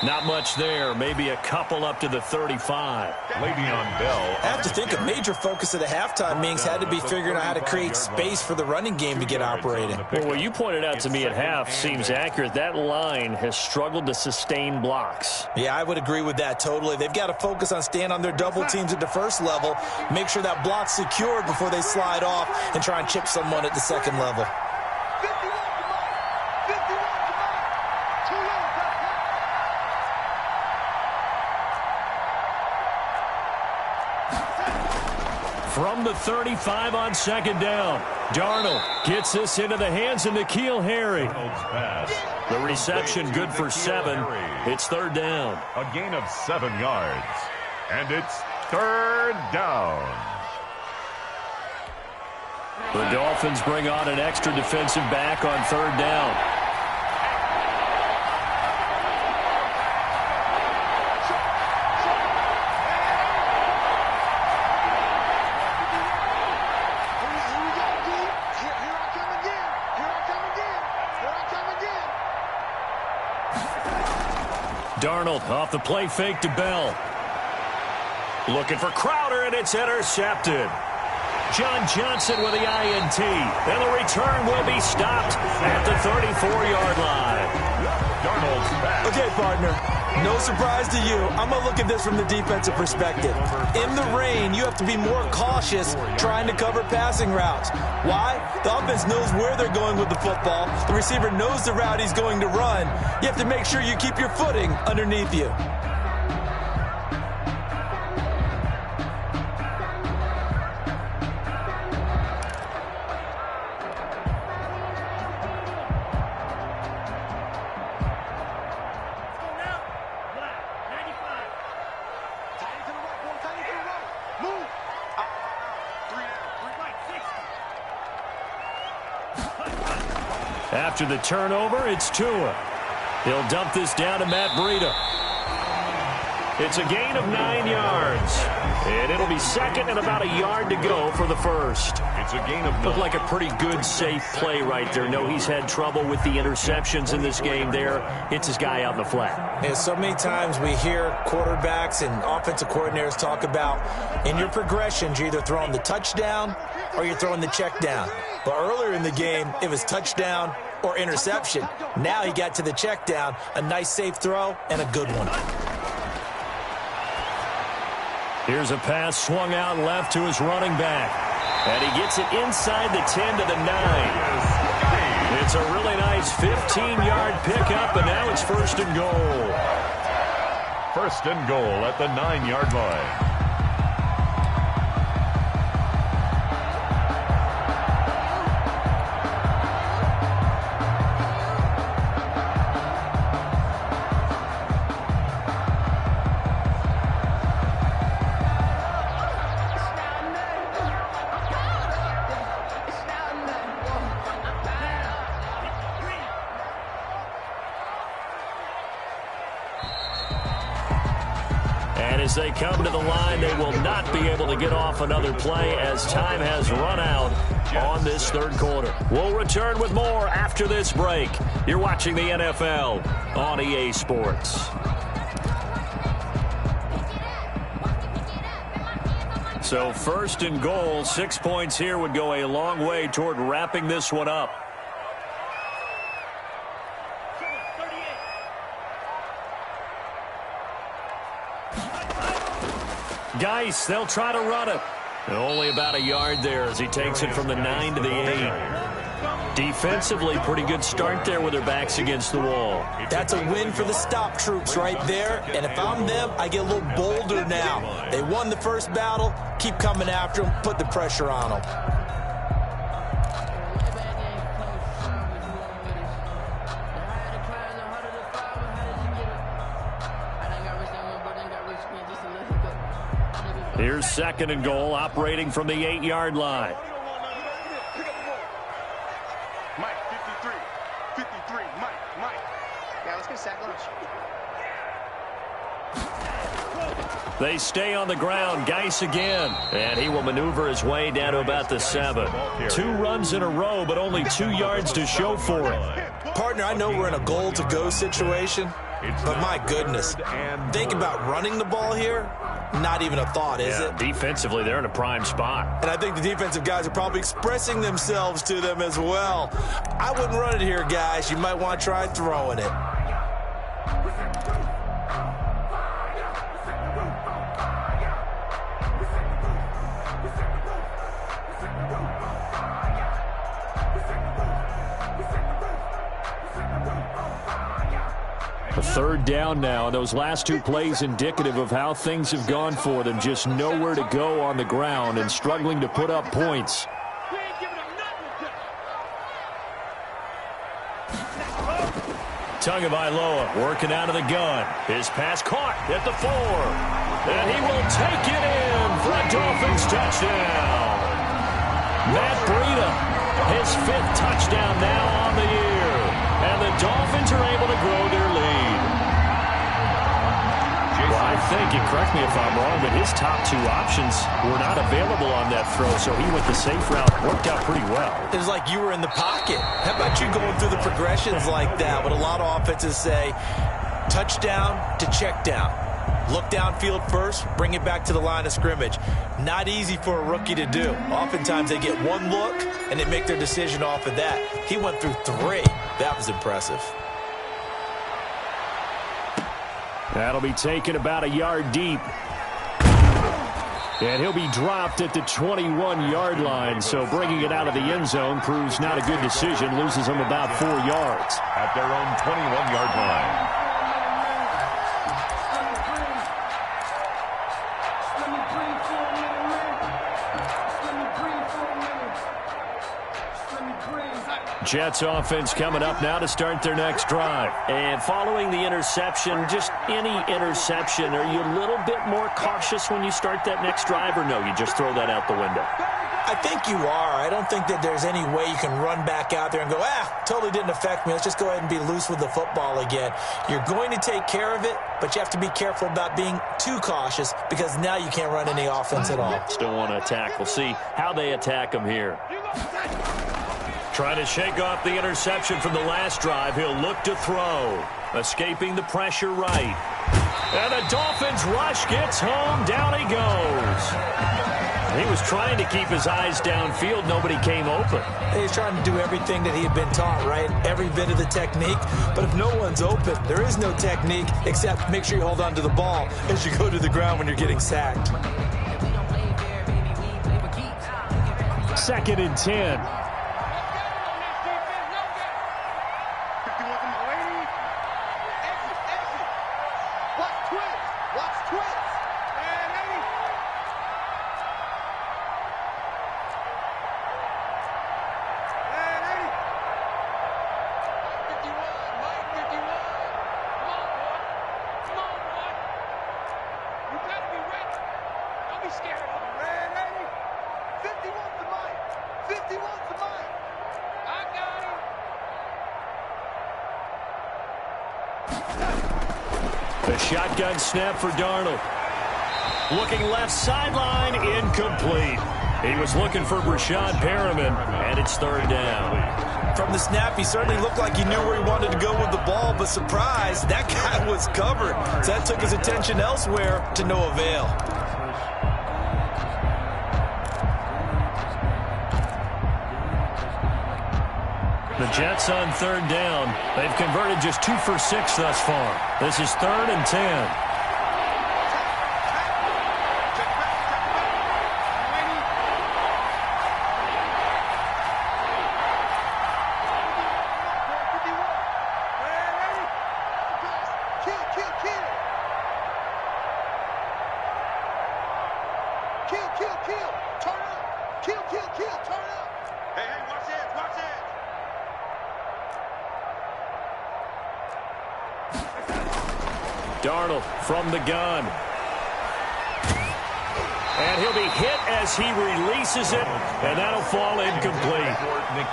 Not much there. Maybe a couple up to the 35. Le'Veon Bell. I have to think a major focus of the halftime meetings had to be figuring out how to create space for the running game to get operating. Well, what you pointed out to me at half seems accurate. That line has struggled to sustain blocks. Yeah, I would agree with that totally. They've got to focus on staying on their double teams at the first level, make sure that block's secured before they slide off and try and chip someone at the second level. From the 35 on second down, Darnold gets this into the hands of N'Keal Harry. The reception good for 7. It's third down. A gain of 7 yards. And it's third down. The Dolphins bring on an extra defensive back on third down. Darnold off the play fake to Bell. Looking for Crowder, and it's intercepted. John Johnson with the INT. And the return will be stopped at the 34-yard line. Darnold's back. Okay, partner. No surprise to you. I'm going to look at this from the defensive perspective. In the rain, you have to be more cautious trying to cover passing routes. Why? The offense knows where they're going with the football. The receiver knows the route he's going to run. You have to make sure you keep your footing underneath you. After the turnover, it's Tua. He'll dump this down to Matt Breida. It's a gain of 9 yards. And it'll be second and about a yard to go for the first. It's a gain of 9. Looked like a pretty good, safe play right there. No, he's had trouble with the interceptions in this game there. Hits his guy out in the flat. And so many times we hear quarterbacks and offensive coordinators talk about in your progressions, you're either throwing the touchdown or you're throwing the check down. But earlier in the game, it was touchdown or interception. Now he got to the check down, a nice safe throw and a good one. Here's a pass swung out left to his running back. And he gets it inside the 10 to the 9. It's a really nice 15-yard pickup, and now it's first and goal. First and goal at the 9-yard line. As they come to the line, they will not be able to get off another play as time has run out on this third quarter. We'll return with more after this break. You're watching the NFL on EA Sports. So first and goal, 6 points here would go a long way toward wrapping this one up. Geis, they'll try to run it. Only about a yard there as he takes it from the 9 to the 8. Defensively, pretty good start there with their backs against the wall. That's a win for the stop troops right there. And if I'm them, I get a little bolder now. They won the first battle. Keep coming after them. Put the pressure on them. Here's second and goal, operating from the 8-yard line. Mike, 53, Mike. Yeah, let's get a sack lunch. They stay on the ground. Geis again. And he will maneuver his way down to about the 7. 2 runs in a row, but only 2 yards to show for it. Partner, I know we're in a goal-to-go situation, But my goodness, think about running the ball here. Not even a thought, is it? Defensively, they're in a prime spot. And I think the defensive guys are probably expressing themselves to them as well. I wouldn't run it here, guys. You might want to try throwing it. A third down now, and those last two plays indicative of how things have gone for them. Just nowhere to go on the ground and struggling to put up points. Tagovailoa working out of the gun. His pass caught at the 4. And he will take it in for a Dolphins touchdown. Matt Breida, his 5th touchdown now on the year. And the Dolphins are able to grow their lead. Well, I think, and correct me if I'm wrong, but his top 2 options were not available on that throw, so he went the safe route. Worked out pretty well. It was like you were in the pocket. How about you going through the progressions like that? What a lot of offenses say, touchdown to check down. Look downfield first, bring it back to the line of scrimmage. Not easy for a rookie to do. Oftentimes they get one look, and they make their decision off of that. He went through 3. That was impressive. That'll be taken about a yard deep. And he'll be dropped at the 21-yard line. So bringing it out of the end zone proves not a good decision. Loses him about 4 yards. At their own 21-yard line. Jets offense coming up now to start their next drive. And following the interception, just any interception, are you a little bit more cautious when you start that next drive, or no, you just throw that out the window? I think you are. I don't think that there's any way you can run back out there and go, totally didn't affect me. Let's just go ahead and be loose with the football again. You're going to take care of it, but you have to be careful about being too cautious because now you can't run any offense at all. Still want to attack. We'll see how they attack them here. Trying to shake off the interception from the last drive. He'll look to throw. Escaping the pressure right. And the Dolphins rush gets home. Down he goes. He was trying to keep his eyes downfield. Nobody came open. He's trying to do everything that he had been taught, right? Every bit of the technique. But if no one's open, there is no technique except make sure you hold on to the ball as you go to the ground when you're getting sacked. 2nd and 10. The shotgun snap for Darnold. Looking left sideline, incomplete. He was looking for Rashad Perriman, and it's 3rd down. From the snap, he certainly looked like he knew where he wanted to go with the ball, but surprise, that guy was covered. So that took his attention elsewhere to no avail. The Jets on 3rd down. They've converted just 2 for 6 thus far. This is 3rd and 10. Darnold from the gun. And he'll be hit as he releases it, and that'll fall incomplete.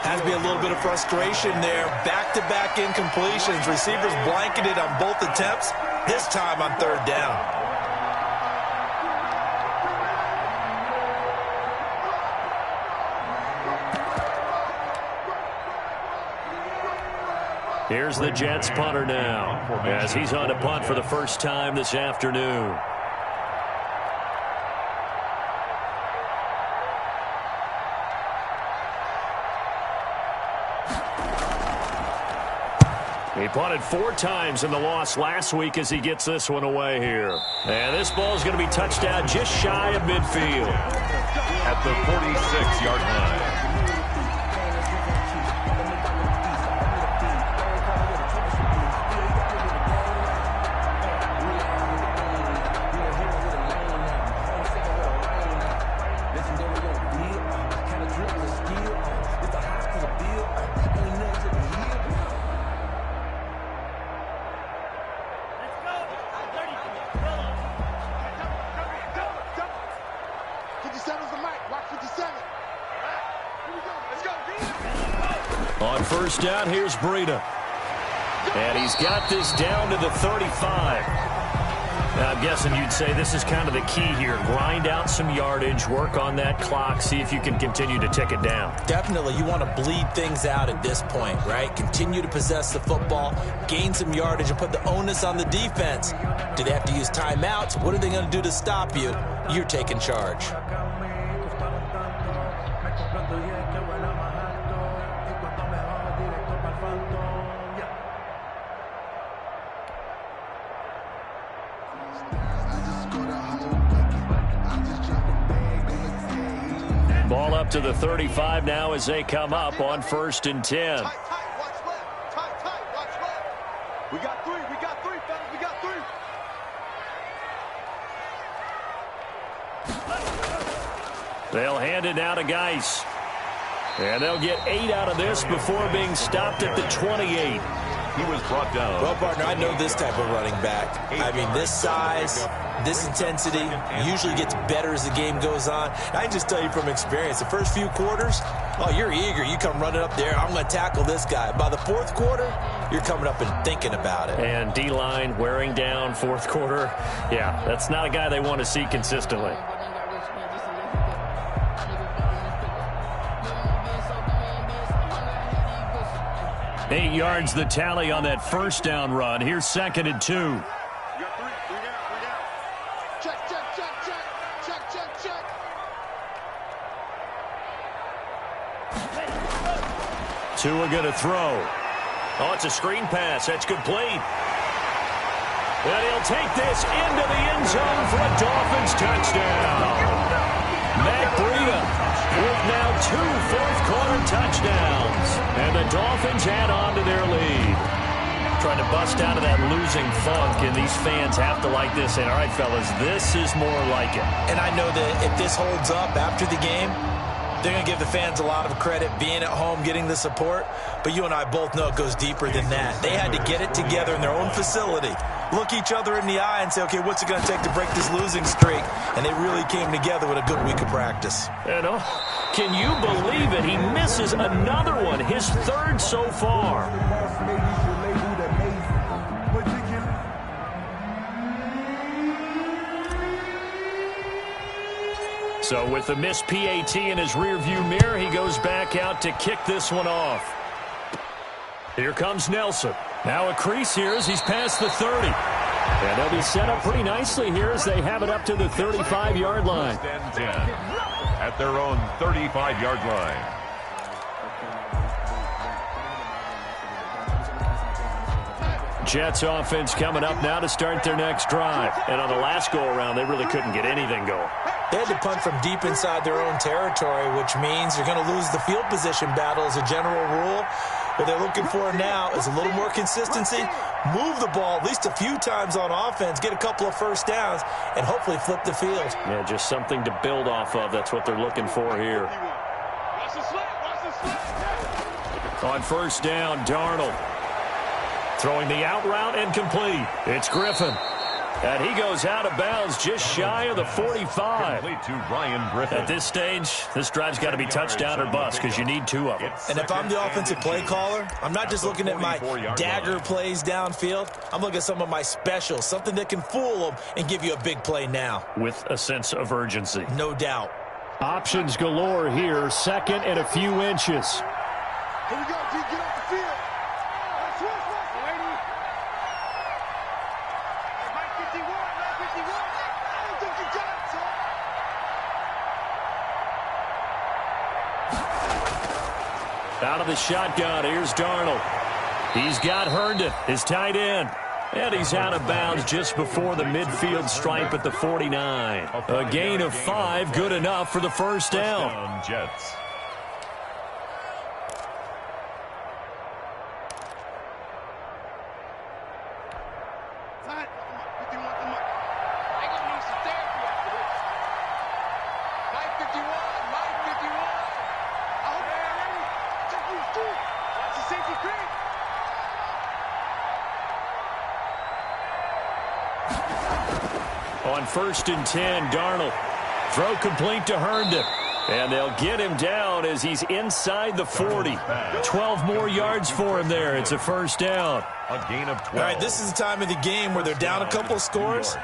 Has to be a little bit of frustration there. Back-to-back incompletions. Receivers blanketed on both attempts, this time on 3rd down. Here's the Jets punter now, as he's on to punt for the first time this afternoon. He punted 4 times in the loss last week as he gets this one away here. And this ball is going to be touched down just shy of midfield. At the 46-yard line. On first down, here's Breida. And he's got this down to the 35. Now, I'm guessing you'd say this is kind of the key here. Grind out some yardage, work on that clock, see if you can continue to tick it down. Definitely. You want to bleed things out at this point, right? Continue to possess the football, gain some yardage, and put the onus on the defense. Do they have to use timeouts? What are they going to do to stop you? You're taking charge. Ball up to the 35 now as they come up on 1st and 10. Watch left. We got 3, fellas, we got 3. They'll hand it now to Geis. And they'll get 8 out of this before being stopped at the 28. He was brought down. Well, partner, I know this type of running back. I mean, this size, this intensity usually gets better as the game goes on. I can just tell you from experience, the first few quarters, oh, you're eager. You come running up there, I'm going to tackle this guy. By the 4th quarter, you're coming up and thinking about it. And D-line wearing down 4th quarter. Yeah, that's not a guy they want to see consistently. 8 yards the tally on that first down run. Here's 2nd and 2. We got 3 down. Check. Tua going to throw. Oh, it's a screen pass. That's complete. And he'll take this into the end zone for a Dolphins touchdown. Matt Breida with now 2 fourth-quarter touchdowns. And the Dolphins add on to their lead. Trying to bust out of that losing funk, and these fans have to like this. And, all right, fellas, this is more like it. And I know that if this holds up after the game, they're going to give the fans a lot of credit being at home, getting the support. But you and I both know it goes deeper than that. They had to get it together in their own facility, look each other in the eye and say, okay, what's it going to take to break this losing streak? And they really came together with a good week of practice. And can you believe it? He misses another one, his 3rd so far. So with the missed PAT in his rearview mirror, he goes back out to kick this one off. Here comes Nelson. Now a crease here as he's past the 30. And they'll be set up pretty nicely here as they have it up to the 35-yard line. At their own 35-yard line. Jets offense coming up now to start their next drive. And on the last go-around, they really couldn't get anything going. They had to punt from deep inside their own territory, which means you're going to lose the field position battle as a general rule. What they're looking for now is a little more consistency, move the ball at least a few times on offense, get a couple of first downs, and hopefully flip the field. Yeah, just something to build off of. That's what they're looking for here. On first down, Darnold. Throwing the out route and complete. It's Griffin. And he goes out of bounds just shy of the 45. To Ryan Griffin. At this stage, this drive's got to be touchdown or bust because you need 2 of them. And if I'm the offensive play caller, I'm not just looking at my dagger plays downfield. I'm looking at some of my specials, something that can fool them and give you a big play now. With a sense of urgency. No doubt. Options galore here. 2nd and a few inches. Here we go, D. Get off the field. Out of the shotgun, here's Darnold. He's got Herndon, his tight end. And he's out of bounds just before the midfield stripe at the 49. A gain of 5, good enough for the first down. Jets. On 1st and 10, Darnold. Throw complete to Herndon. And they'll get him down as he's inside the 40. 12 more yards for him there. It's a first down. A gain of 12. All right, this is the time of the game where they're down a couple of scores,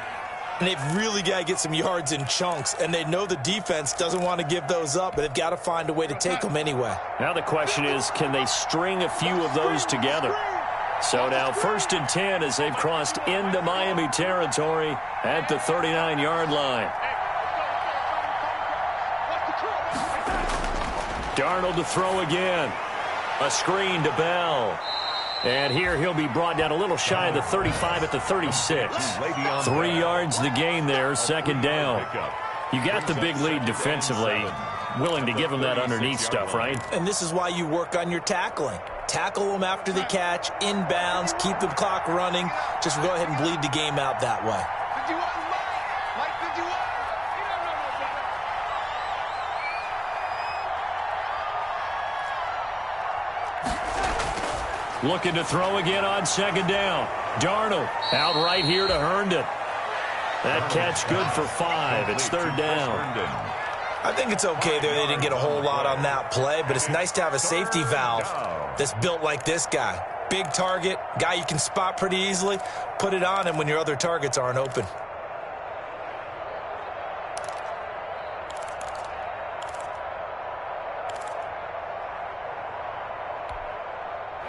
and they've really got to get some yards in chunks, and they know the defense doesn't want to give those up, but they've got to find a way to take them anyway. Now the question is, can they string a few of those together? So now 1st and 10 as they've crossed into Miami territory at the 39-yard line. Darnold to throw again. A screen to Bell. And here he'll be brought down a little shy of the 35 at the 36. 3 yards the gain there, 2nd down. You got the big lead defensively. Willing to give them that underneath stuff, right? And this is why you work on your tackling. Tackle them after the catch, inbounds, keep the clock running. Just go ahead and bleed the game out that way. Looking to throw again on 2nd down. Darnold out right here to Herndon. That catch good for 5. It's 3rd down. I think it's okay there. They didn't get a whole lot on that play, but it's nice to have a safety valve that's built like this guy. Big target, guy you can spot pretty easily. Put it on him when your other targets aren't open.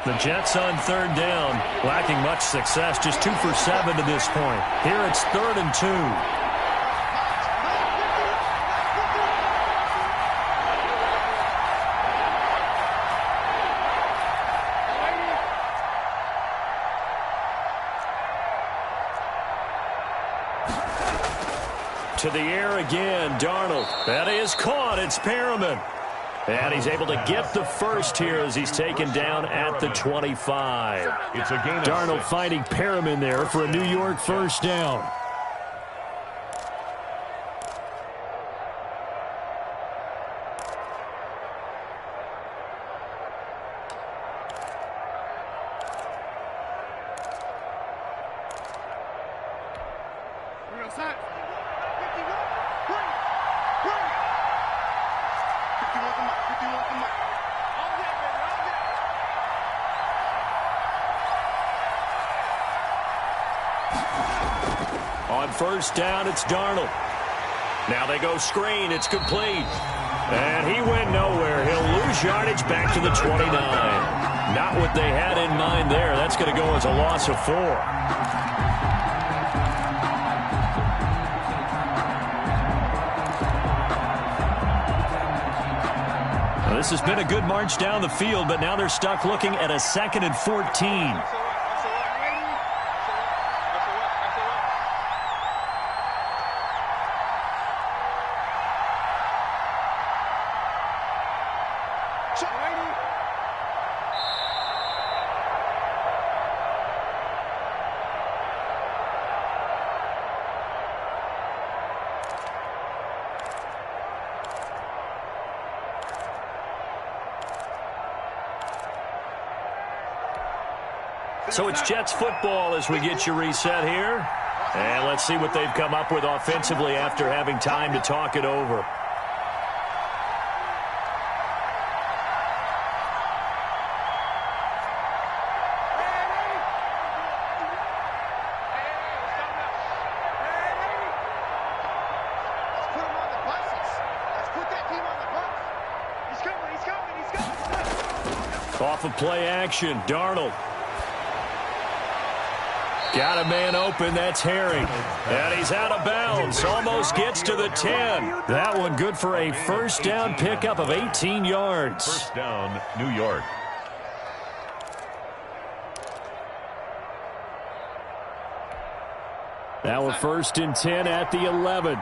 The Jets on 3rd down, lacking much success, just 2 for 7 to this point. Here it's 3rd and 2. To the air again, Darnold. That is caught. It's Perriman. And he's able to get the first here as he's taken down at the 25. It's a gain of Darnold 6. finding Perriman there for a New York first down. On 1st down, it's Darnold. Now they go screen. It's complete. And he went nowhere. He'll lose yardage back to the 29. Not what they had in mind there. That's going to go as a loss of 4. Well, this has been a good march down the field, but now they're stuck looking at a 2nd and 14. So it's Jets football as we get you reset here. And let's see what they've come up with offensively after having time to talk it over. Off of play action, Darnold. Got a man open, that's Herring. And he's out of bounds, almost gets to the 10. That one good for a first down pickup of 18 yards. First down, New York. Now a 1st and 10 at the 11.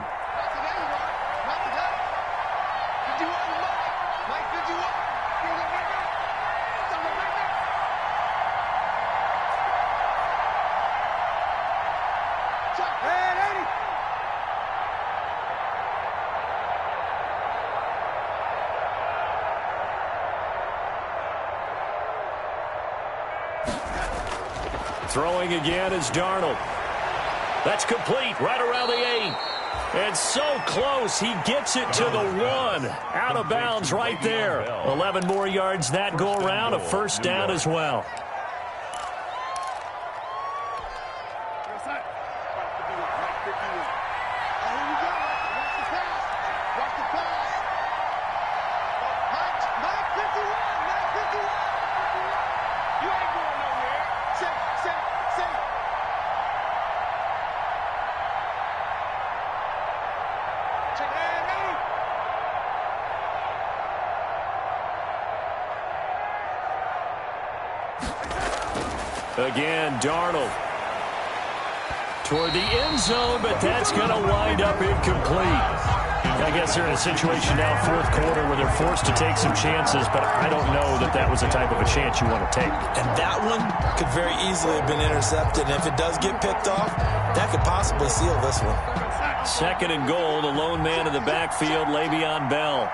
Throwing again is Darnold. That's complete right around the 8. And so close, he gets it to the 1. Out of bounds right there. 11 more yards that go around, a first down as well. Again, Darnold toward the end zone, but that's going to wind up incomplete. I guess they're in a situation now, fourth quarter, where they're forced to take some chances, but I don't know that that was the type of a chance you want to take. And that one could very easily have been intercepted, and if it does get picked off, that could possibly seal this one. 2nd and goal, the lone man in the backfield, Le'Veon Bell.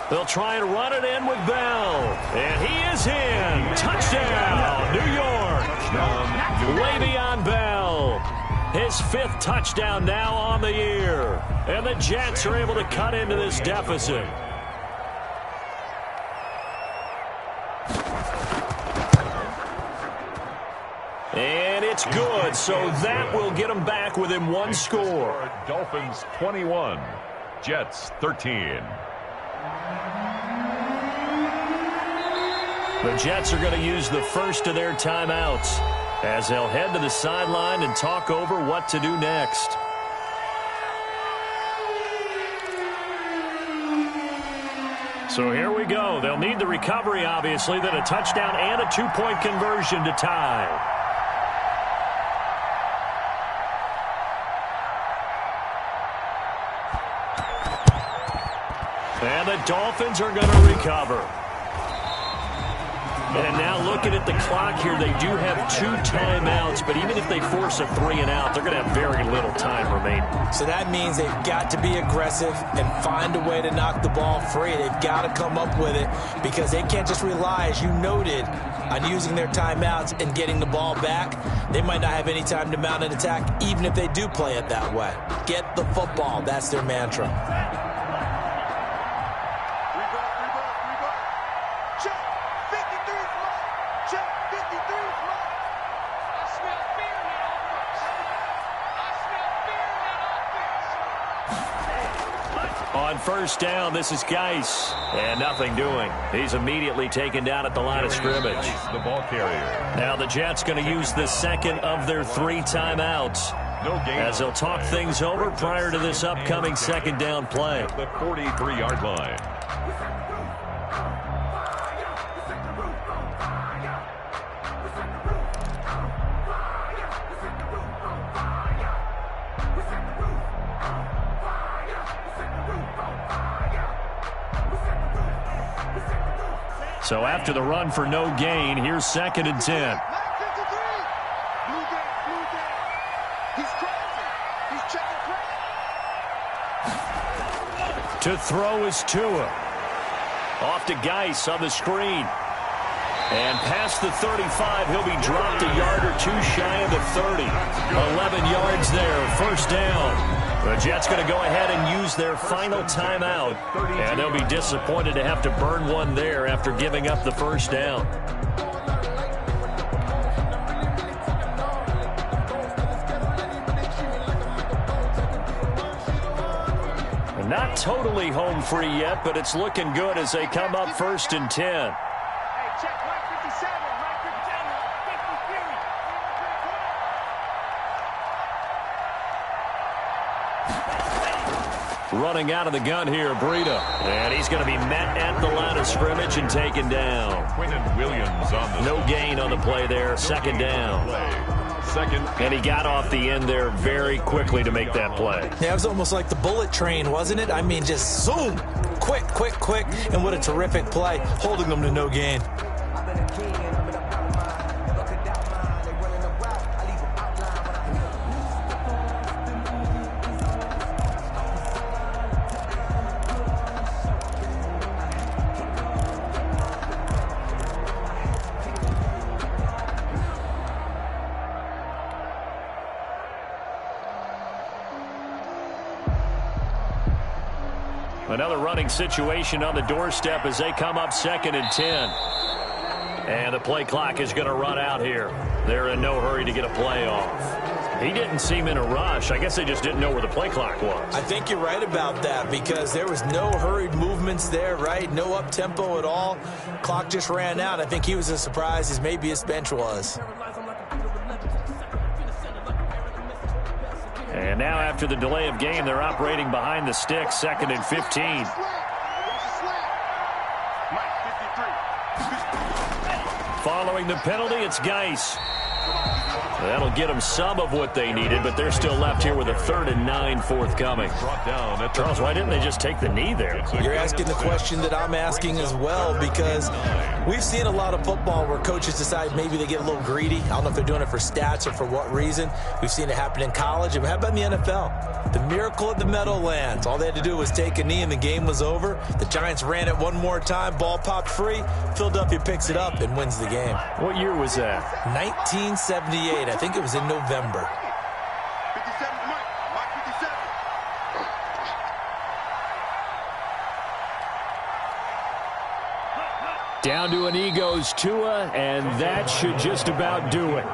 They'll try and run it in with Bell. And he is in. Touchdown, New York. Le'Veon Bell. His 5th touchdown now on the year. And the Jets are able to cut into this deficit. And it's good, so that will get them back within 1 score. Dolphins 21, Jets 13. The Jets are going to use the first of their timeouts as they'll head to the sideline and talk over what to do next. So here we go. They'll need the recovery, obviously, then a touchdown and a 2-point conversion to tie. And the Dolphins are going to recover. And now looking at the clock here, they do have 2 timeouts, but even if they force a 3 and out, they're going to have very little time remaining. So that means they've got to be aggressive and find a way to knock the ball free. They've got to come up with it because they can't just rely, as you noted, on using their timeouts and getting the ball back. They might not have any time to mount an attack, even if they do play it that way. Get the football. That's their mantra. On first down, this is Geis, and nothing doing. He's immediately taken down at the line of scrimmage. The ball carrier. Now the Jets going to use the 2nd of their 3 timeouts as they'll talk things over prior to this upcoming 2nd down play. The 43-yard line. So after the run for no gain, here's 2nd and 10. To throw is Tua. Off to Geis on the screen. And past the 35, he'll be dropped a yard or 2 shy of the 30. 11 yards there, first down. The Jets going to go ahead and use their final timeout. And they'll be disappointed to have to burn one there after giving up the first down. Not totally home free yet, but it's looking good as they come up 1st and 10. Hey, check Mike 57. Mike 57. Running out of the gun here, Breida. And he's going to be met at the line of scrimmage and taken down. Quinnen Williams on the No gain on the play there. 2nd down. Second. And he got off the end there very quickly to make that play. Yeah, it was almost like the bullet train, wasn't it? I mean, just zoom. Quick, quick, quick. And what a terrific play, holding them to no gain. Another running situation on the doorstep as they come up 2nd and 10. And the play clock is going to run out here. They're in no hurry to get a play off. He didn't seem in a rush. I guess they just didn't know where the play clock was. I think you're right about that because there was no hurried movements there, right? No up-tempo at all. Clock just ran out. I think he was as surprised as maybe his bench was. And now after the delay of game, they're operating behind the sticks, 2nd and 15. Following the penalty, it's Geis. That'll get them some of what they needed, but they're still left here with a 3rd and 9 forthcoming. Charles, why didn't they just take the knee there? You're asking the question that I'm asking as well because we've seen a lot of football where coaches decide maybe they get a little greedy. I don't know if they're doing it for stats or for what reason. We've seen it happen in college. And how about in the NFL? The miracle of the Meadowlands. All they had to do was take a knee and the game was over. The Giants ran it one more time. Ball popped free. Philadelphia picks it up and wins the game. What year was that? 1978. I think it was in November. 57, Mike 57. Down to an knee goes Tua, and that should just about do it.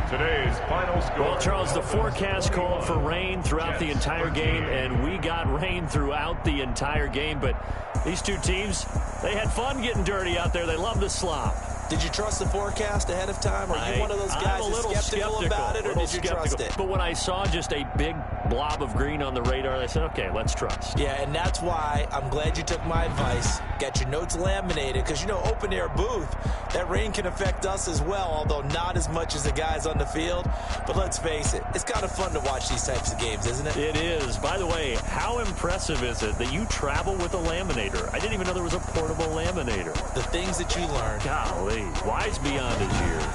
Today's final score. Well, Charles, the forecast called for rain throughout the entire game, and we got rain throughout the entire game. But these two teams, they had fun getting dirty out there. They love the slop. Did you trust the forecast ahead of time? Are you one of those guys that's skeptical about it, or did you trust it? But when I saw just a big blob of green on the radar, I said, okay, let's trust. Yeah, and that's why I'm glad you took my advice. Get your notes laminated, because, you know, open-air booth, that rain can affect us as well, although not as much as the guys on the field. But let's face it, it's kind of fun to watch these types of games, isn't it? It is. By the way, how impressive is it that you travel with a laminator? I didn't even know there was a portable laminator. The things that you learn. Golly, wise beyond his years.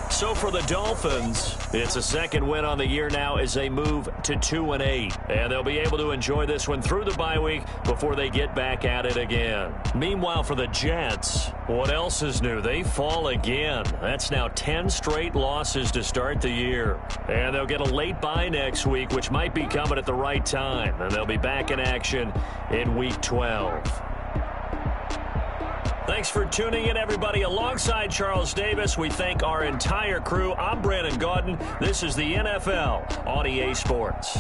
So for the Dolphins, it's a 2nd win on the year now as they move to 2-8. And they'll be able to enjoy this one through the bye week before they get back at it again. Meanwhile, for the Jets, what else is new? They fall again. That's now 10 straight losses to start the year. And they'll get a late bye next week, which might be coming at the right time. And they'll be back in action in Week 12. Thanks for tuning in, everybody. Alongside Charles Davis, we thank our entire crew. I'm Brandon Gaudin. This is the NFL on EA Sports.